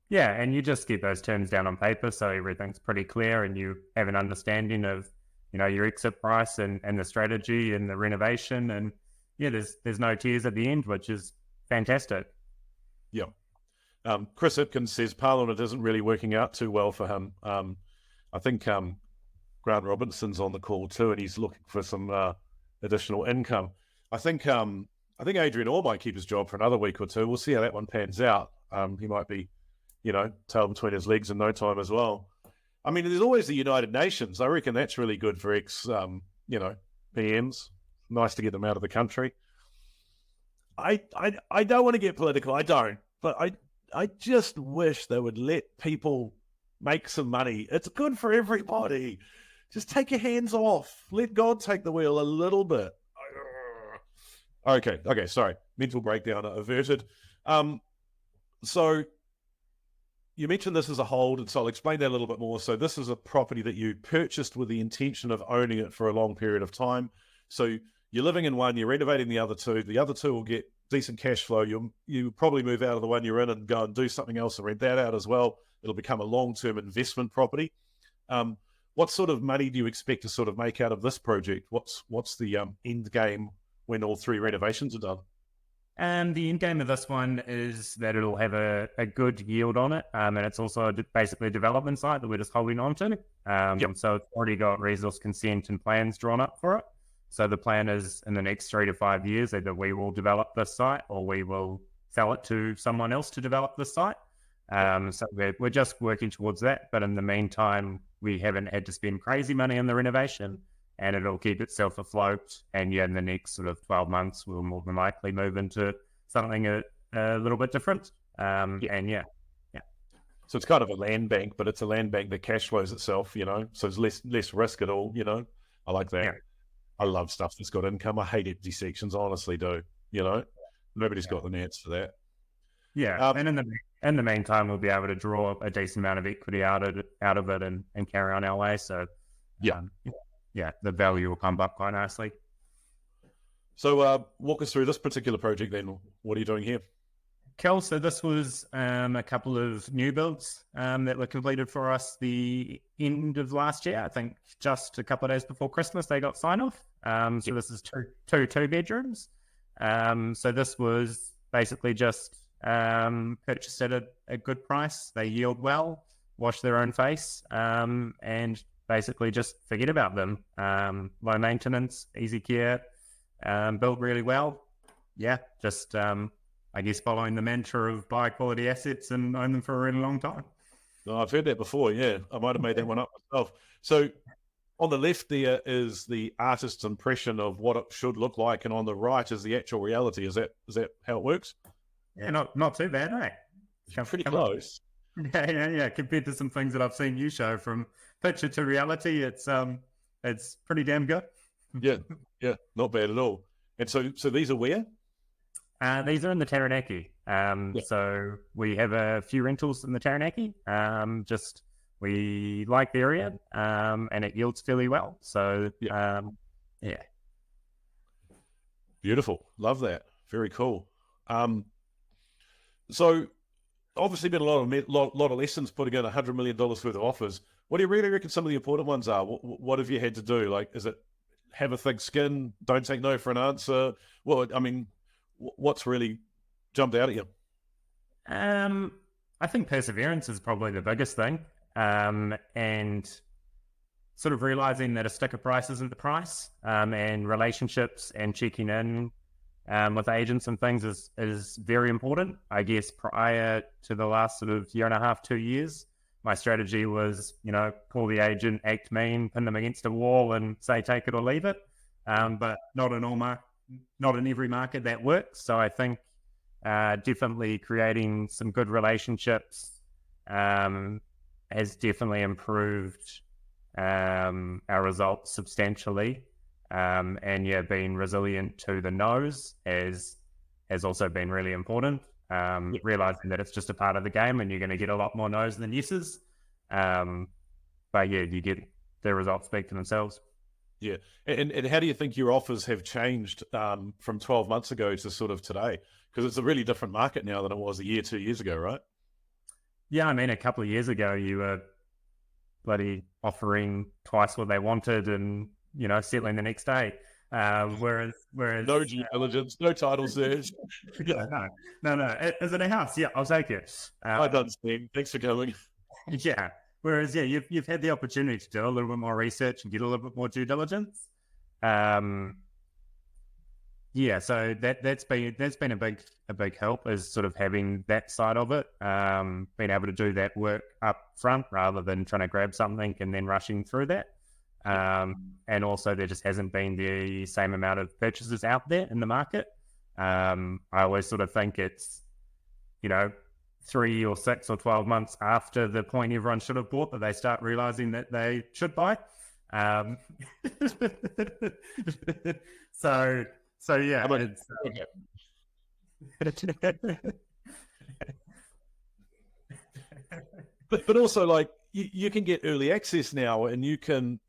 Yeah, and you just get those terms down on paper, so everything's pretty clear, and you have an understanding of, your exit price and the strategy and the renovation. And there's no tears at the end, which is fantastic. Yeah. Chris Ipkins says Parliament isn't really working out too well for him. I think Grant Robinson's on the call too, and he's looking for some additional income. I think Adrian Orr might keep his job for another week or two. We'll see how that one pans out. He might be, tail between his legs in no time as well. I mean, there's always the United Nations. I reckon that's really good for PMs. Nice to get them out of the country. I don't want to get political. I don't, but I just wish they would let people make some money. It's good for everybody. Just take your hands off. Let God take the wheel a little bit. Okay, sorry. Mental breakdown averted. So you mentioned this as a hold, and so I'll explain that a little bit more. So this is a property that you purchased with the intention of owning it for a long period of time. So you're living in one, you're renovating the other two. The other two will get decent cash flow. You probably move out of the one you're in and go and do something else and rent that out as well. It'll become a long-term investment property. What sort of money do you expect to sort of make out of this project? What's the end game when all three renovations are done? And the end game of this one is that it'll have a good yield on it. And it's also basically a development site that we're just holding on to. So it's already got resource consent and plans drawn up for it. So the plan is in the next 3 to 5 years, either we will develop this site or we will sell it to someone else to develop this site. So we're just working towards that. But in the meantime, we haven't had to spend crazy money on the renovation, and it'll keep itself afloat. And in the next sort of 12 months, we'll more than likely move into something a little bit different. So it's kind of a land bank, but it's a land bank that cash flows itself, so it's less risk at all, I like that. Yeah. I love stuff that's got income. I hate empty sections, I honestly do, Nobody's got the nets for that. Yeah, and in the meantime, we'll be able to draw a decent amount of equity out of it and carry on our way. So, the value will come up quite nicely. So walk us through this particular project then. What are you doing here? Cool. So this was a couple of new builds that were completed for us the end of last year. I think just a couple of days before Christmas, they got sign off. So this is two bedrooms. So this was basically just purchased at a good price. They yield well, wash their own face, and basically just forget about them. Low maintenance, easy care, built really well. Yeah, just I guess following the mantra of buy quality assets and own them for a really long time. Oh, I've heard that before. Yeah, I might have made that one up myself. So on the left there is the artist's impression of what it should look like, and on the right is the actual reality. Is that how it works? Yeah, not too bad, eh? Pretty close. Yeah. Compared to some things that I've seen you show, from picture to reality, it's pretty damn good. Yeah, not bad at all. And so these are where? These are in the Taranaki. So we have a few rentals in the Taranaki. Just we like the area, and it yields fairly well. So Beautiful. Love that. Very cool. So obviously been a lot of lessons putting in $100 million worth of offers. What do you really reckon some of the important ones are? What have you had to do? Like, is it have a thick skin, don't take no for an answer? Well, I mean, what's really jumped out at you? I think perseverance is probably the biggest thing. And sort of realizing that a sticker price isn't the price, and relationships and checking in with agents and things is very important. I guess prior to the last sort of year and a half, 2 years, my strategy was, call the agent, act mean, pin them against a wall and say, take it or leave it. But not in every market that works. So I think definitely creating some good relationships has definitely improved our results substantially. And being resilient to the no's has also been really important. Realizing that it's just a part of the game and you're going to get a lot more no's than yeses. But you get the results speak for themselves. Yeah. And how do you think your offers have changed from 12 months ago to sort of today? Because it's a really different market now than it was a year, 2 years ago, right? Yeah, I mean, a couple of years ago, you were bloody offering twice what they wanted and, settling the next day. Whereas No due diligence, no title search. yeah, no. Is it a house? Yeah, I'll take it. I understand. Thanks for coming. Yeah. Whereas, yeah, you've had the opportunity to do a little bit more research and get a little bit more due diligence. Yeah, so that's been a big help, is sort of having that side of it, being able to do that work up front rather than trying to grab something and then rushing through that. And also there just hasn't been the same amount of purchases out there in the market. I always sort of think it's, 3 or 6 or 12 months after the point everyone should have bought that they start realizing that they should buy. So yeah, but also, like, you can get early access now, and you can,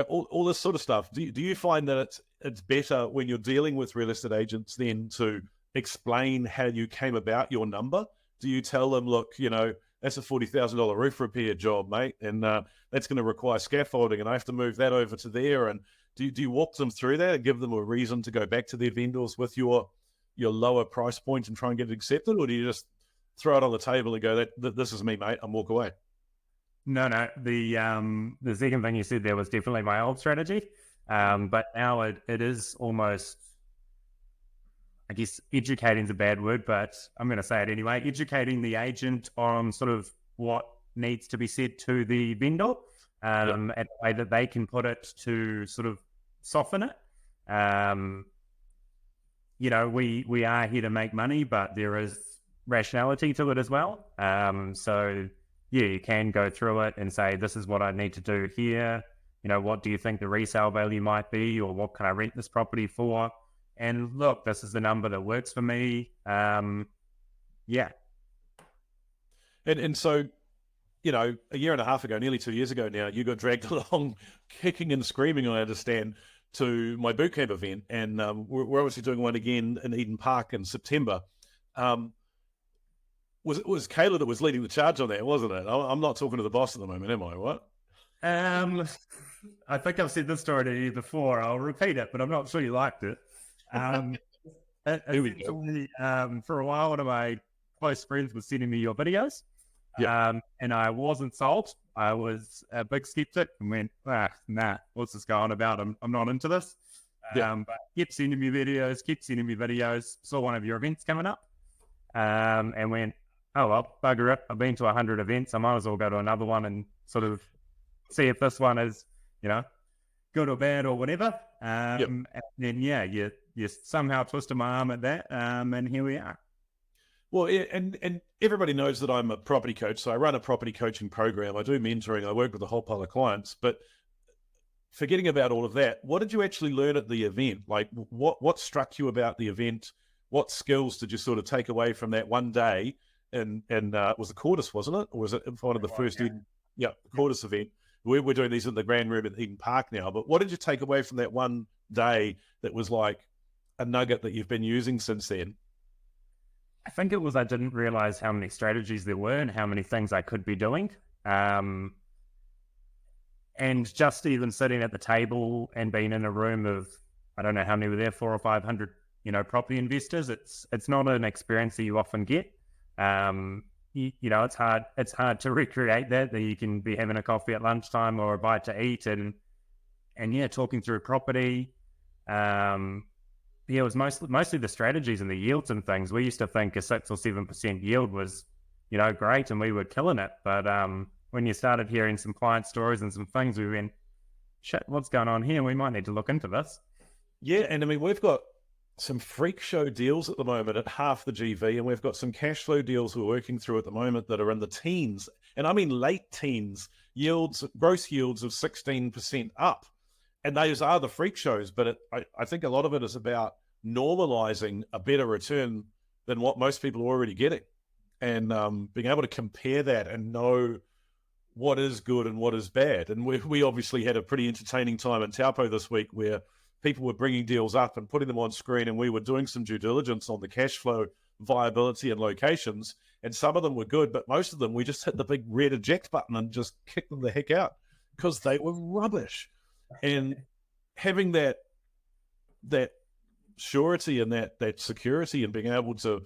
all this sort of stuff. Do you find that it's better when you're dealing with real estate agents then to explain how you came about your number? Do you tell them, look, that's a $40,000 roof repair job, mate, and that's going to require scaffolding, and I have to move that over to there? And do you walk them through that and give them a reason to go back to their vendors with your lower price point and try and get it accepted, or do you just throw it on the table and go, that this is me, mate, and walk away? No. The second thing you said there was definitely my old strategy, but now it is almost, I guess educating is a bad word, but I'm going to say it anyway. Educating the agent on sort of what needs to be said to the vendor, and the way that they can put it to sort of soften it. We are here to make money, but there is rationality to it as well. So yeah, you can go through it and say, this is what I need to do here. What do you think the resale value might be, or what can I rent this property for? And look, this is the number that works for me. Yeah. And so, a year and a half ago, nearly 2 years ago now, you got dragged along kicking and screaming, I understand, to my bootcamp event. And we're obviously doing one again in Eden Park in September. It was Kayla that was leading the charge on that, wasn't it? I'm not talking to the boss at the moment, am I? What? I think I've said this story to you before. I'll repeat it, but I'm not sure you liked it. Essentially, for a while, one of my close friends was sending me your videos, and I wasn't sold. I was a big skeptic and went, nah, what's this going about? I'm not into this. But kept sending me videos, saw one of your events coming up, and went, oh, well, bugger it. I've been to 100 events. I might as well go to another one and sort of see if this one is, good or bad or whatever. And then, you somehow twisted my arm at that, and here we are. Well, and everybody knows that I'm a property coach, so I run a property coaching program. I do mentoring. I work with a whole pile of clients. But forgetting about all of that, what did you actually learn at the event? Like, what struck you about the event? What skills did you sort of take away from that one day? And it was the Cordis, wasn't it? Or was it one of the first? The Cordis event. We're doing these in the Grand Room at Eden Park now. But what did you take away from that one day that was like a nugget that you've been using since then? I think it was I didn't realize how many strategies there were and how many things I could be doing. And just even sitting at the table and being in a room of, I don't know how many were there, 400 or 500, property investors. It's not an experience that you often get. It's hard to recreate that you can be having a coffee at lunchtime or a bite to eat and talking through property. It was mostly the strategies and the yields and things. We used to think a 6 or 7% yield was, great, and we were killing it. But when you started hearing some client stories and some things, we went, shit, what's going on here? We might need to look into this. Yeah, and I mean, we've got some freak show deals at the moment at half the GV, and we've got some cash flow deals we're working through at the moment that are in the teens, and I mean late teens, gross yields of 16% up. And those are the freak shows, but I think a lot of it is about normalizing a better return than what most people are already getting, and being able to compare that and know what is good and what is bad. And we obviously had a pretty entertaining time in Taupo this week where people were bringing deals up and putting them on screen, and we were doing some due diligence on the cash flow viability and locations, and some of them were good, but most of them we just hit the big red eject button and just kicked them the heck out because they were rubbish. And having that that surety and that security and being able to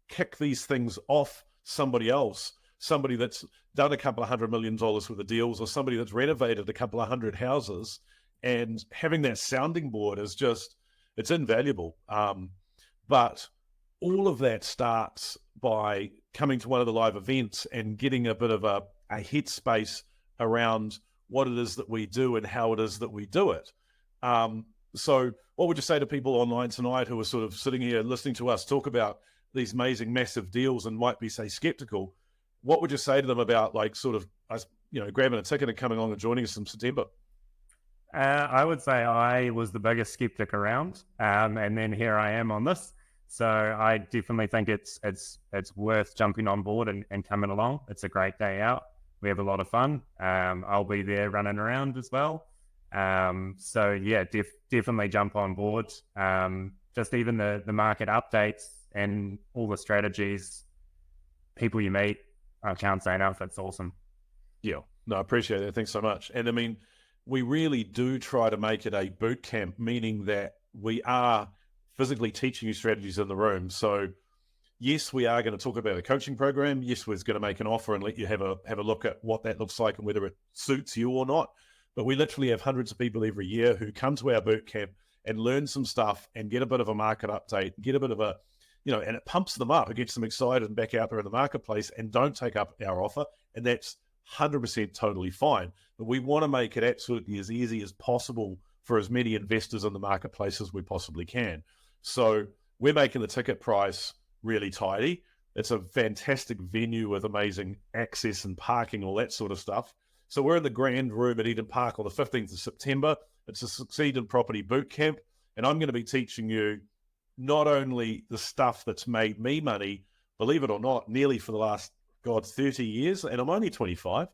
kick these things off somebody else, somebody that's done a couple of $100 million worth of deals, or somebody that's renovated a couple of 100 houses, and having that sounding board is just, it's invaluable. But all of that starts by coming to one of the live events and getting a bit of a headspace around what it is that we do and how it is that we do it. So what would you say to people online tonight who are sort of sitting here listening to us talk about these amazing, massive deals and might be, say, skeptical? What would you say to them about, like, sort of, grabbing a ticket and coming along and joining us in September? I would say I was the biggest skeptic around, and then here I am on this. So I definitely think it's worth jumping on board and coming along. It's a great day out. We have a lot of fun. I'll be there running around as well. So yeah, definitely jump on board. Just even the market updates and all the strategies, people you meet, I can't say enough. It's awesome. Yeah, no, I appreciate it. Thanks so much. And I mean, we really do try to make it a boot camp, meaning that we are physically teaching you strategies in the room. So yes, we are going to talk about a coaching program. Yes, we're going to make an offer and let you have a look at what that looks like and whether it suits you or not. But we literally have hundreds of people every year who come to our boot camp and learn some stuff and get a bit of a market update, get a bit of a, and it pumps them up. It gets them excited and back out there in the marketplace and don't take up our offer. And that's 100% totally fine. But we want to make it absolutely as easy as possible for as many investors in the marketplace as we possibly can. So we're making the ticket price really tidy. It's a fantastic venue with amazing access and parking, all that sort of stuff. So we're in the grand room at Eden Park on the 15th of September. It's a Succeed in Property boot camp. And I'm going to be teaching you not only the stuff that's made me money, believe it or not, nearly for the last, 30 years, and I'm only 25.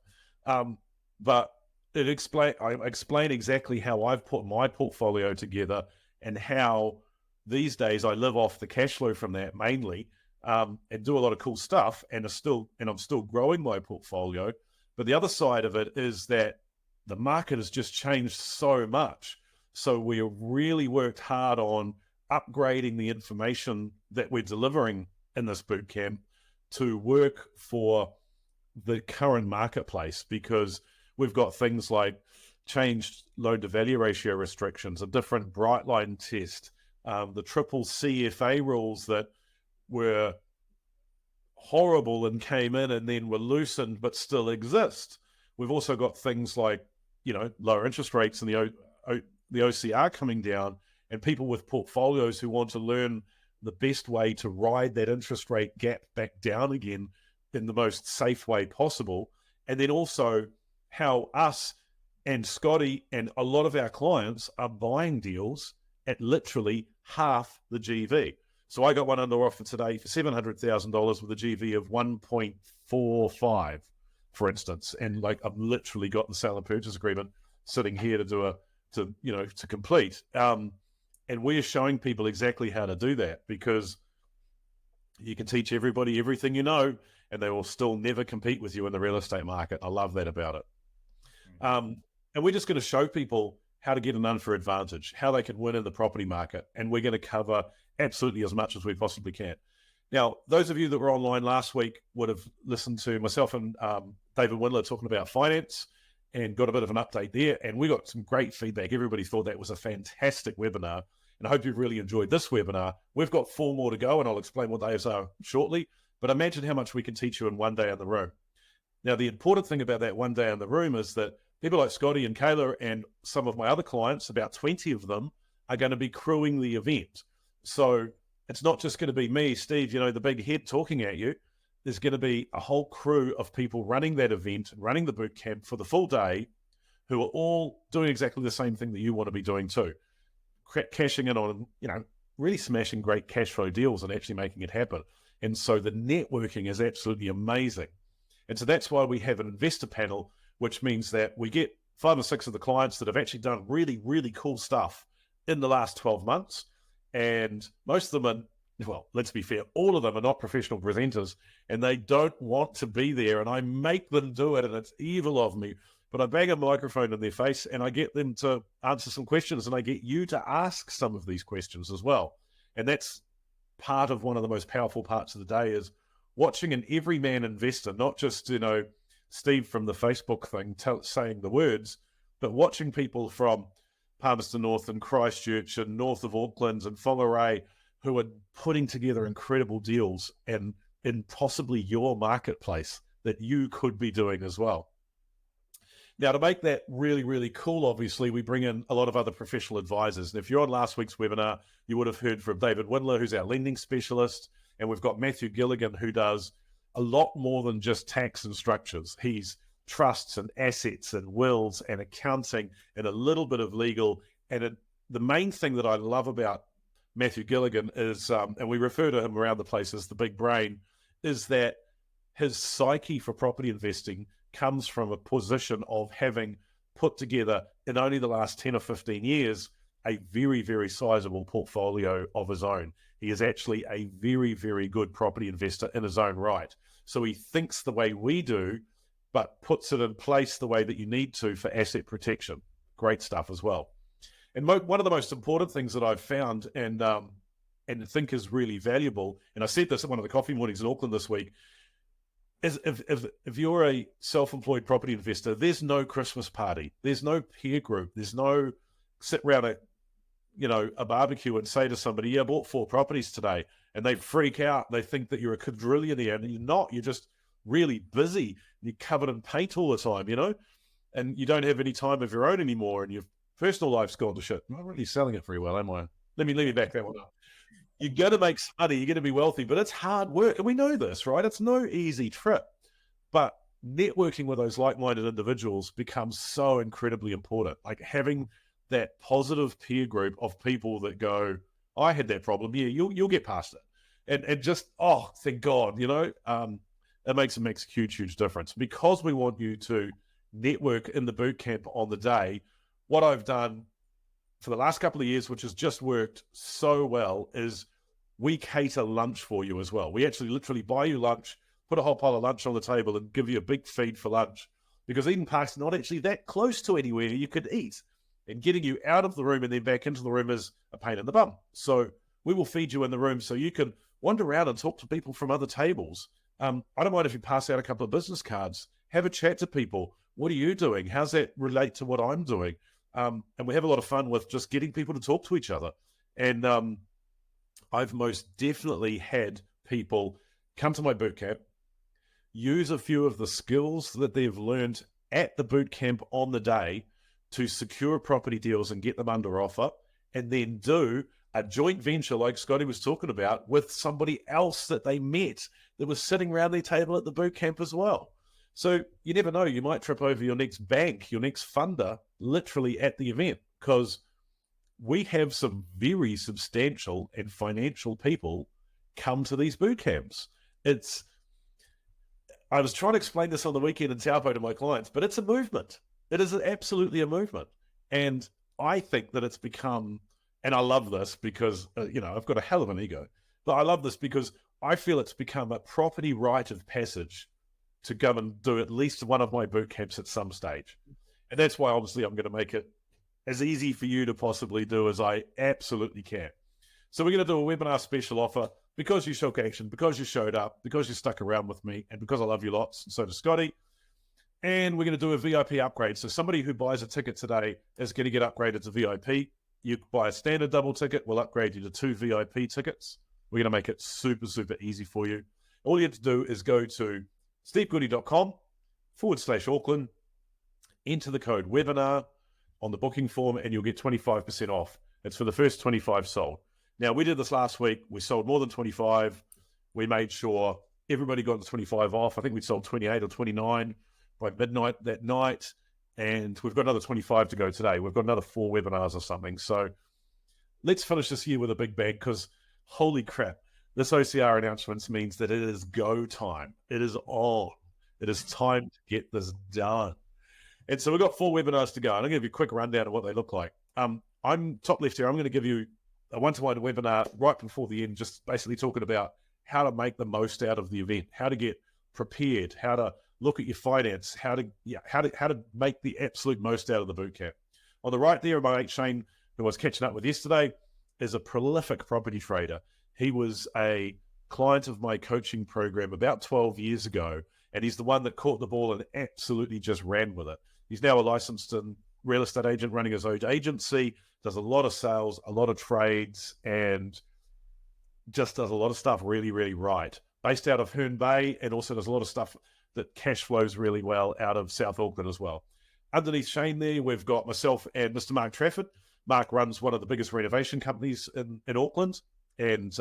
But I explain exactly how I've put my portfolio together and how these days I live off the cash flow from that mainly, and do a lot of cool stuff, and I'm still growing my portfolio. But the other side of it is that the market has just changed so much. So we have really worked hard on upgrading the information that we're delivering in this boot camp to work for the current marketplace, because we've got things like changed loan to value ratio restrictions, a different bright line test, the triple CFA rules that were horrible and came in and then were loosened but still exist. We've also got things like, lower interest rates and the OCR coming down, and people with portfolios who want to learn the best way to ride that interest rate gap back down again in the most safe way possible. And then also how us and Scotty and a lot of our clients are buying deals at literally half the GV. So I got one under offer today for $700,000 with a GV of 1.45, for instance. And I've literally got the sale and purchase agreement sitting here to complete. And we're showing people exactly how to do that, because you can teach everybody everything you know, and they will still never compete with you in the real estate market. I love that about it. And we're just going to show people how to get an unfair advantage, how they can win in the property market. And we're going to cover absolutely as much as we possibly can. Now, those of you that were online last week would have listened to myself and David Windler talking about finance and got a bit of an update there. And we got some great feedback. Everybody thought that was a fantastic webinar. And I hope you've really enjoyed this webinar. We've got 4 more to go, and I'll explain what those are shortly. But imagine how much we can teach you in one day in the room. Now, the important thing about that one day in the room is that people like Scotty and Kayla and some of my other clients, about 20 of them, are going to be crewing the event. So it's not just going to be me, Steve, the big head talking at you. There's going to be a whole crew of people running that event, running the boot camp for the full day, who are all doing exactly the same thing that you want to be doing too. Cashing in on, really smashing great cash flow deals and actually making it happen. And so the networking is absolutely amazing. And so that's why we have an investor panel, which means that we get 5 or 6 of the clients that have actually done really, really cool stuff in the last 12 months. And most of them are, well, let's be fair, all of them are not professional presenters, and they don't want to be there. And I make them do it, and it's evil of me. but I bang a microphone in their face and I get them to answer some questions, and I get you to ask some of these questions as well. And that's part of one of the most powerful parts of the day, is watching an everyman investor, not just, Steve from the Facebook thing saying the words, but watching people from Palmerston North and Christchurch and north of Auckland and Whangarei who are putting together incredible deals and in possibly your marketplace that you could be doing as well. Now, to make that really, really cool, obviously, we bring in a lot of other professional advisors. And if you're on last week's webinar, you would have heard from David Windler, who's our lending specialist. And we've got Matthew Gilligan, who does a lot more than just tax and structures. He's trusts and assets and wills and accounting and a little bit of legal. And the main thing that I love about Matthew Gilligan is, and we refer to him around the place as the big brain, is that his psyche for property investing comes from a position of having put together in only the last 10 or 15 years a very, very sizable portfolio of his own. He is actually a very, very good property investor in his own right. So he thinks the way we do, but puts it in place the way that you need to for asset protection. Great stuff as well. And one of the most important things that I've found and think is really valuable, and I said this at one of the coffee mornings in Auckland this week, is if you're a self-employed property investor, there's no Christmas party, there's no peer group, there's no sit around a barbecue and say to somebody, yeah, I bought 4 properties today, and they freak out. They think that you're a quadrillionaire, and you're not. You're just really busy, and you're covered in paint all the time, and you don't have any time of your own anymore, and your personal life's gone to shit. I'm not really selling it very well, am I? Let me back that one up. You're going to make some money, you're going to be wealthy, but it's hard work. And we know this, right? It's no easy trip. But networking with those like-minded individuals becomes so incredibly important. Like having that positive peer group of people that go, I had that problem. Yeah, you'll get past it. And just, thank God, it makes a huge, huge difference. Because we want you to network in the boot camp on the day, what I've done for the last couple of years, which has just worked so well, is we cater lunch for you as well. We actually literally buy you lunch, put a whole pile of lunch on the table and give you a big feed for lunch, because Eden Park's not actually that close to anywhere you could eat. And getting you out of the room and then back into the room is a pain in the bum. So we will feed you in the room so you can wander around and talk to people from other tables. I don't mind if you pass out a couple of business cards, have a chat to people. What are you doing? How's that relate to what I'm doing? And we have a lot of fun with just getting people to talk to each other. And I've most definitely had people come to my boot camp, use a few of the skills that they've learned at the boot camp on the day to secure property deals and get them under offer, and then do a joint venture like Scotty was talking about with somebody else that they met that was sitting around their table at the boot camp as well. So you never know, you might trip over your next bank, your next funder, literally at the event, because we have some very substantial and financial people come to these boot camps. I was trying to explain this on the weekend in Taupo to my clients, but it's a movement. It is absolutely a movement. And I think that it's become, and I love this because, I've got a hell of an ego, but I love this because I feel it's become a property rite of passage to come and do at least one of my boot camps at some stage. And that's why, obviously, I'm going to make it as easy for you to possibly do as I absolutely can. So we're going to do a webinar special offer because you took action, because you showed up, because you stuck around with me, and because I love you lots, and so does Scotty. And we're going to do a VIP upgrade. So somebody who buys a ticket today is going to get upgraded to VIP. You buy a standard double ticket, we'll upgrade you to 2 VIP tickets. We're going to make it super, super easy for you. All you have to do is go to stevegoodey.com/Auckland, enter the code webinar on the booking form, and you'll get 25% off. It's for the first 25 sold. Now, we did this last week. We sold more than 25. We made sure everybody got the 25 off. I think we sold 28 or 29 by midnight that night. And we've got another 25 to go today. We've got another 4 webinars or something. So let's finish this year with a big bang, because holy crap, this OCR announcements means that it is go time. It is on. It is time to get this done. And so we've got 4 webinars to go. And I'm going to give you a quick rundown of what they look like. I'm top left here. I'm going to give you a one-to-one webinar right before the end, just basically talking about how to make the most out of the event, how to get prepared, how to look at your finance, how to make the absolute most out of the boot camp. On the right there, my mate Shane, who I was catching up with yesterday, is a prolific property trader. He was a client of my coaching program about 12 years ago, and he's the one that caught the ball and absolutely just ran with it. He's now a licensed real estate agent running his own agency, does a lot of sales, a lot of trades, and just does a lot of stuff really, really right. Based out of Herne Bay, and also does a lot of stuff that cash flows really well out of South Auckland as well. Underneath Shane there, we've got myself and Mr. Mark Trafford. Mark runs one of the biggest renovation companies in Auckland. And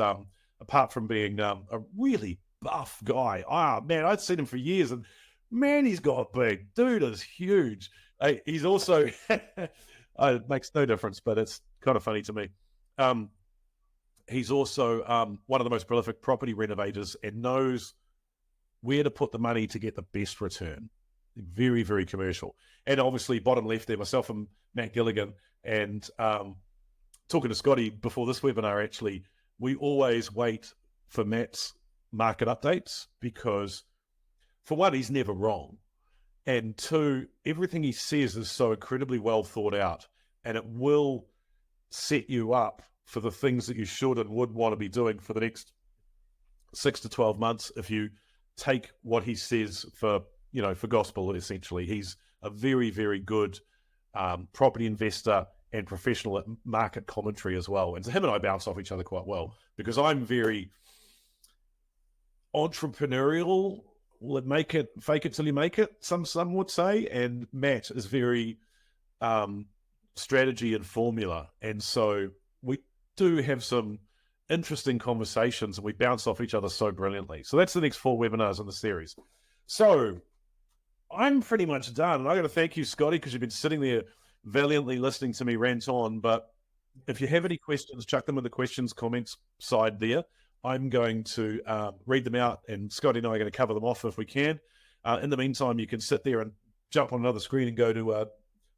apart from being a really buff guy, man, I'd seen him for years. And man, he's got big. Dude is huge. He's also, it makes no difference, but it's kind of funny to me. He's also one of the most prolific property renovators and knows where to put the money to get the best return. Very, very commercial. And obviously, bottom left there, myself and Matt Gilligan. And talking to Scotty before this webinar, actually, we always wait for Matt's market updates because, for one, he's never wrong. And two, everything he says is so incredibly well thought out, and it will set you up for the things that you should and would want to be doing for the next 6 to 12 months if you take what he says for gospel, essentially. He's a very, very good property investor and professional at market commentary as well. And so him and I bounce off each other quite well because I'm very entrepreneurial. Fake it till you make it, some would say. And Matt is very strategy and formula. And so we do have some interesting conversations and we bounce off each other so brilliantly. So that's the next 4 webinars in the series. So I'm pretty much done. And I got to thank you, Scotty, because you've been sitting there valiantly listening to me rant on. But if you have any questions, chuck them in the questions comments side there. I'm going to read them out, and Scotty and I are going to cover them off if we can. In the meantime, you can sit there and jump on another screen and go to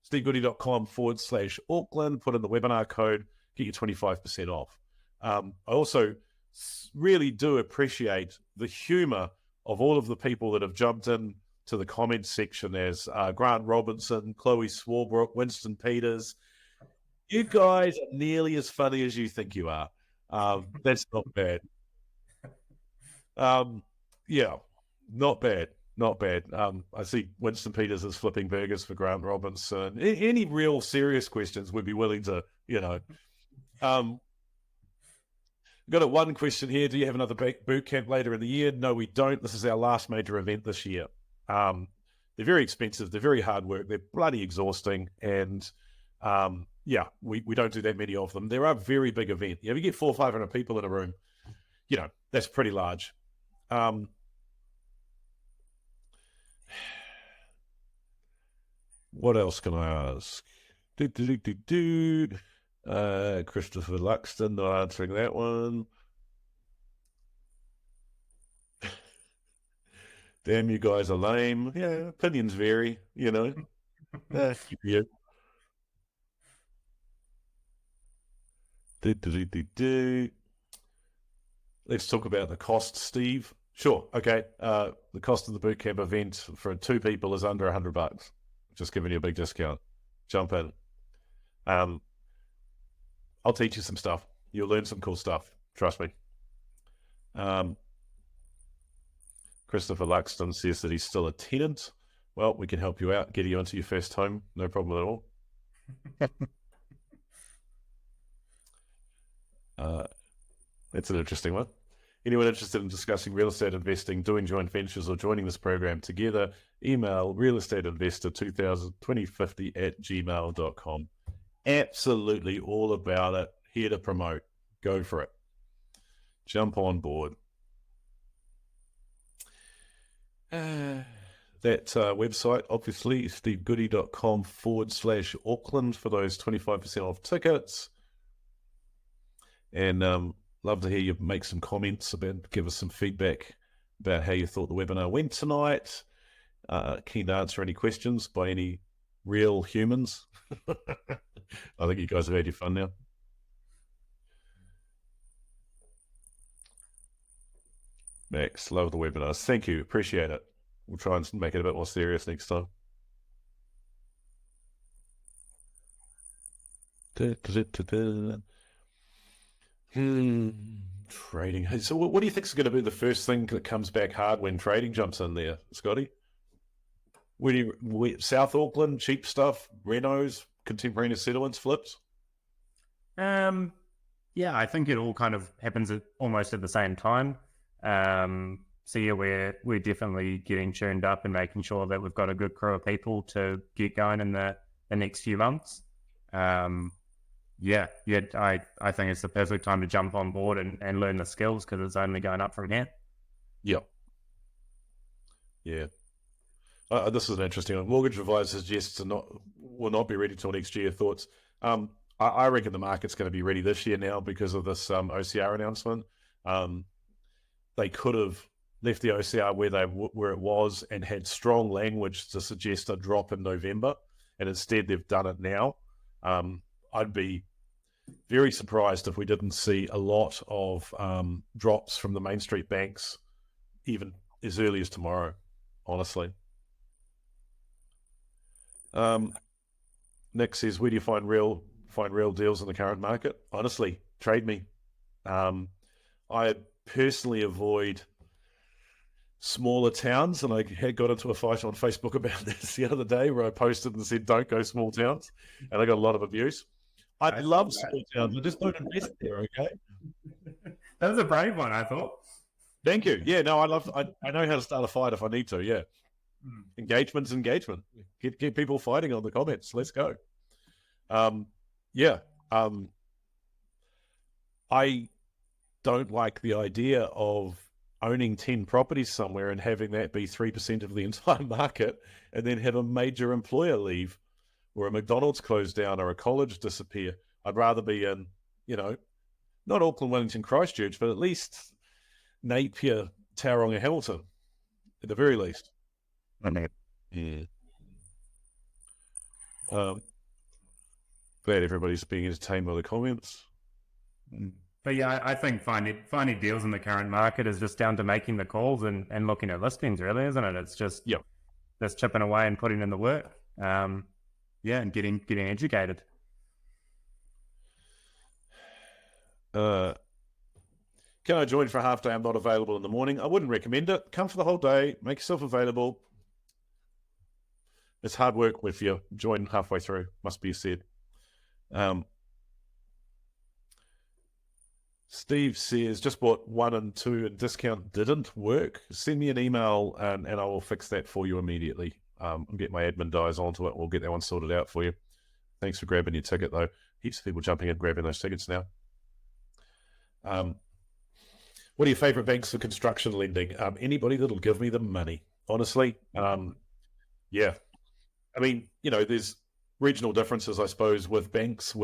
stevegoodey.com/Auckland, put in the webinar code, get you 25% off. I also really do appreciate the humor of all of the people that have jumped in to the comments section as Grant Robinson, Chloe Swarbrook, Winston Peters. You guys are nearly as funny as you think you are. That's not bad. Yeah, not bad. Not bad. I see Winston Peters is flipping burgers for Grant Robinson. Any real serious questions would be willing to, got one question here. Do you have another boot camp later in the year? No, we don't. This is our last major event this year. They're very expensive. They're very hard work. They're bloody exhausting. And we don't do that many of them. They're a very big event. If you get 400 or 500 people in a room, that's pretty large. What else can I ask? Christopher Luxton, not answering that one. Damn, you guys are lame. Yeah, opinions vary, Yeah. Let's talk about the cost, Steve. Sure. Okay. The cost of the bootcamp event for 2 people is under $100. Just giving you a big discount. Jump in. I'll teach you some stuff. You'll learn some cool stuff. Trust me. Christopher Luxton says that he's still a tenant. Well, we can help you out, get you into your first home. No problem at all. That's an interesting one. Anyone interested in discussing real estate investing, doing joint ventures, or joining this program together, email realestateinvestor2050@gmail.com. Absolutely all about it. Here to promote. Go for it. Jump on board. That website, obviously, is stevegoodey.com/Auckland for those 25% off tickets. And love to hear you make some comments give us some feedback about how you thought the webinar went tonight. Keen to answer any questions by any real humans. I think you guys have had your fun now. Max, love the webinars. Thank you. Appreciate it. We'll try and make it a bit more serious next time. Trading. Hey, so what do you think is going to be the first thing that comes back hard when trading jumps in there, Scotty? South Auckland, cheap stuff, renos, contemporaneous settlements, flips? Yeah, I think it all kind of happens almost at the same time. So yeah, we're definitely getting tuned up and making sure that we've got a good crew of people to get going in the next few months. Yeah, I think it's the perfect time to jump on board and learn the skills because it's only going up from here. Yep. Yeah. This is an interesting one. Mortgage advisor suggests will not be ready till next year. Thoughts? I reckon the market's going to be ready this year now because of this OCR announcement. They could have left the OCR where it was and had strong language to suggest a drop in November, and instead they've done it now. I'd be very surprised if we didn't see a lot of drops from the Main Street banks even as early as tomorrow, honestly. Nick says, where do you find real deals in the current market? Honestly, trade me. I personally avoid smaller towns, and I had got into a fight on Facebook about this the other day where I posted and said, don't go small towns, and I got a lot of abuse. I love small towns. I just don't invest there, okay? That was a brave one, I thought. Thank you. Yeah, no, I know how to start a fight if I need to, yeah. Engagement's engagement. Get people fighting on the comments. Let's go. I don't like the idea of owning 10 properties somewhere and having that be 3% of the entire market and then have a major employer leave or a McDonald's close down or a college disappear. I'd rather be in, not Auckland, Wellington, Christchurch, but at least Napier, Tauranga, Hamilton, at the very least. Yeah. Glad everybody's being entertained by the comments. But yeah, I think finding deals in the current market is just down to making the calls and looking at listings, really, isn't it? It's just just chipping away and putting in the work. And getting educated. Can I join for a half day? I'm not available in the morning. I wouldn't recommend it. Come for the whole day. Make yourself available. It's hard work if you join halfway through, must be said. Steve says, just bought 1 and 2 and discount didn't work. Send me an email and I will fix that for you immediately. I'll get my admin guys onto it. We'll get that one sorted out for you. Thanks for grabbing your ticket, though. Heaps of people jumping in, grabbing those tickets now. What are your favourite banks for construction lending? Anybody that'll give me the money, honestly. Yeah. I mean, there's regional differences, I suppose, with banks,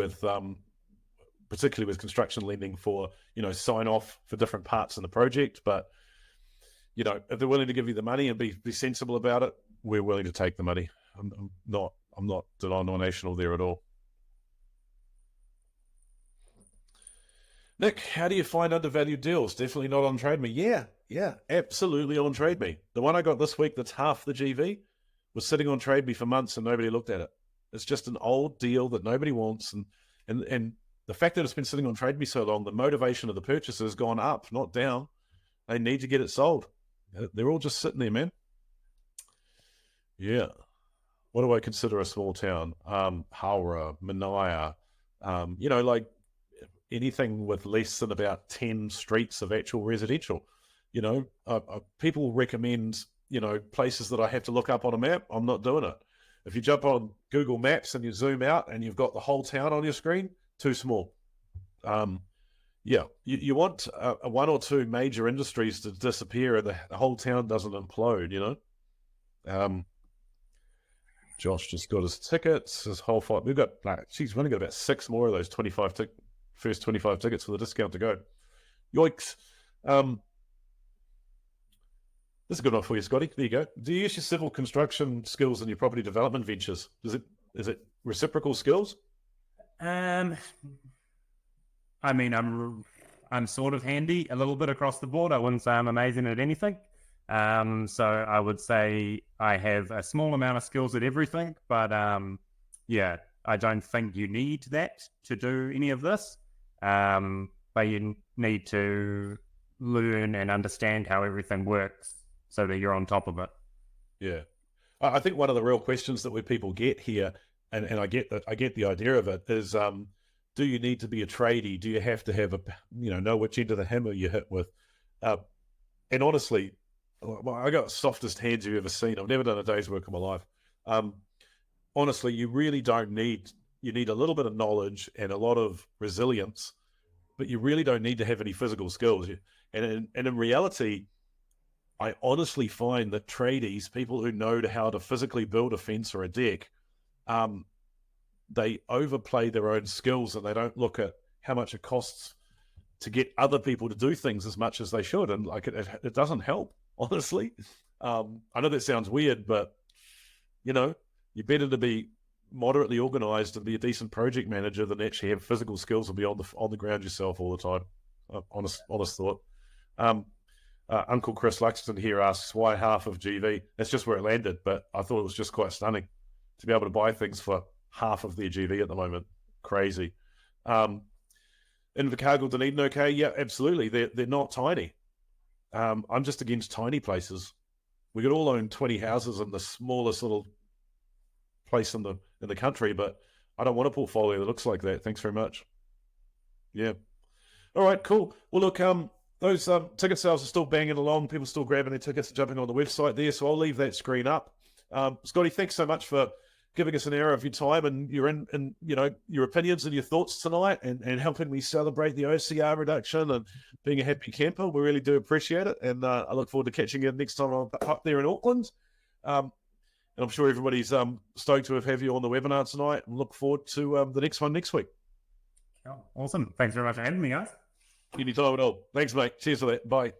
particularly with construction lending for, sign off for different parts in the project. But, if they're willing to give you the money and be sensible about it, we're willing to take the money. I'm not denominational there at all. Nick, how do you find undervalued deals? Definitely not on TradeMe. Yeah, absolutely on TradeMe. The one I got this week that's half the GV was sitting on TradeMe for months and nobody looked at it. It's just an old deal that nobody wants. And the fact that it's been sitting on TradeMe so long, the motivation of the purchaser has gone up, not down. They need to get it sold. They're all just sitting there, man. Yeah. What do I consider a small town? Howrah, Manaia, like anything with less than about 10 streets of actual residential. People recommend, places that I have to look up on a map. I'm not doing it. If you jump on Google Maps and you zoom out and you've got the whole town on your screen, too small. You want a 1 or 2 major industries to disappear and the whole town doesn't implode, Josh just got his tickets, his whole fight. We've got, we've only got about 6 more of those first 25 tickets for the discount to go. Yoicks. This is a good one for you, Scotty. There you go. Do you use your civil construction skills in your property development ventures? Is it reciprocal skills? I mean, I'm sort of handy a little bit across the board. I wouldn't say I'm amazing at anything. So I would say I have a small amount of skills at everything, but yeah, I don't think you need that to do any of this. But you need to learn and understand how everything works so that you're on top of it. Yeah. I think one of the real questions that we people get here, and I get the idea of it, is do you need to be a tradie? Do you have to have know which end of the hammer you hit with? And honestly, I got the softest hands you've ever seen. I've never done a day's work in my life. Honestly, you really don't need, you need a little bit of knowledge and a lot of resilience, but you really don't need to have any physical skills. And in reality, I honestly find that tradies, people who know how to physically build a fence or a deck, they overplay their own skills and they don't look at how much it costs to get other people to do things as much as they should. And like it doesn't help, honestly. I know that sounds weird, but you're better to be moderately organized and be a decent project manager than actually have physical skills and be on the ground yourself all the time. Honest thought. Uncle Chris Luxton here asks why half of GV. That's just where it landed, but I thought it was just quite stunning to be able to buy things for half of their GV at the moment. Crazy. Invercargill, Dunedin, okay, yeah, absolutely. They're not tiny. I'm just against tiny places. We could all own 20 houses in the smallest little place in the country, but I don't want a portfolio that looks like that. Thanks very much. Yeah. All right, cool. Well, look, those ticket sales are still banging along. People still grabbing their tickets and jumping on the website there. So I'll leave that screen up. Scotty, thanks so much for giving us an hour of your time and your your opinions and your thoughts tonight, and helping me celebrate the OCR reduction and being a happy camper. We really do appreciate it, and I look forward to catching you next time I'm up there in Auckland. And I'm sure everybody's stoked to have you on the webinar tonight, and look forward to the next one next week. Awesome. Thanks very much for having me, guys. Anytime at all. Thanks, mate. Cheers for that. Bye.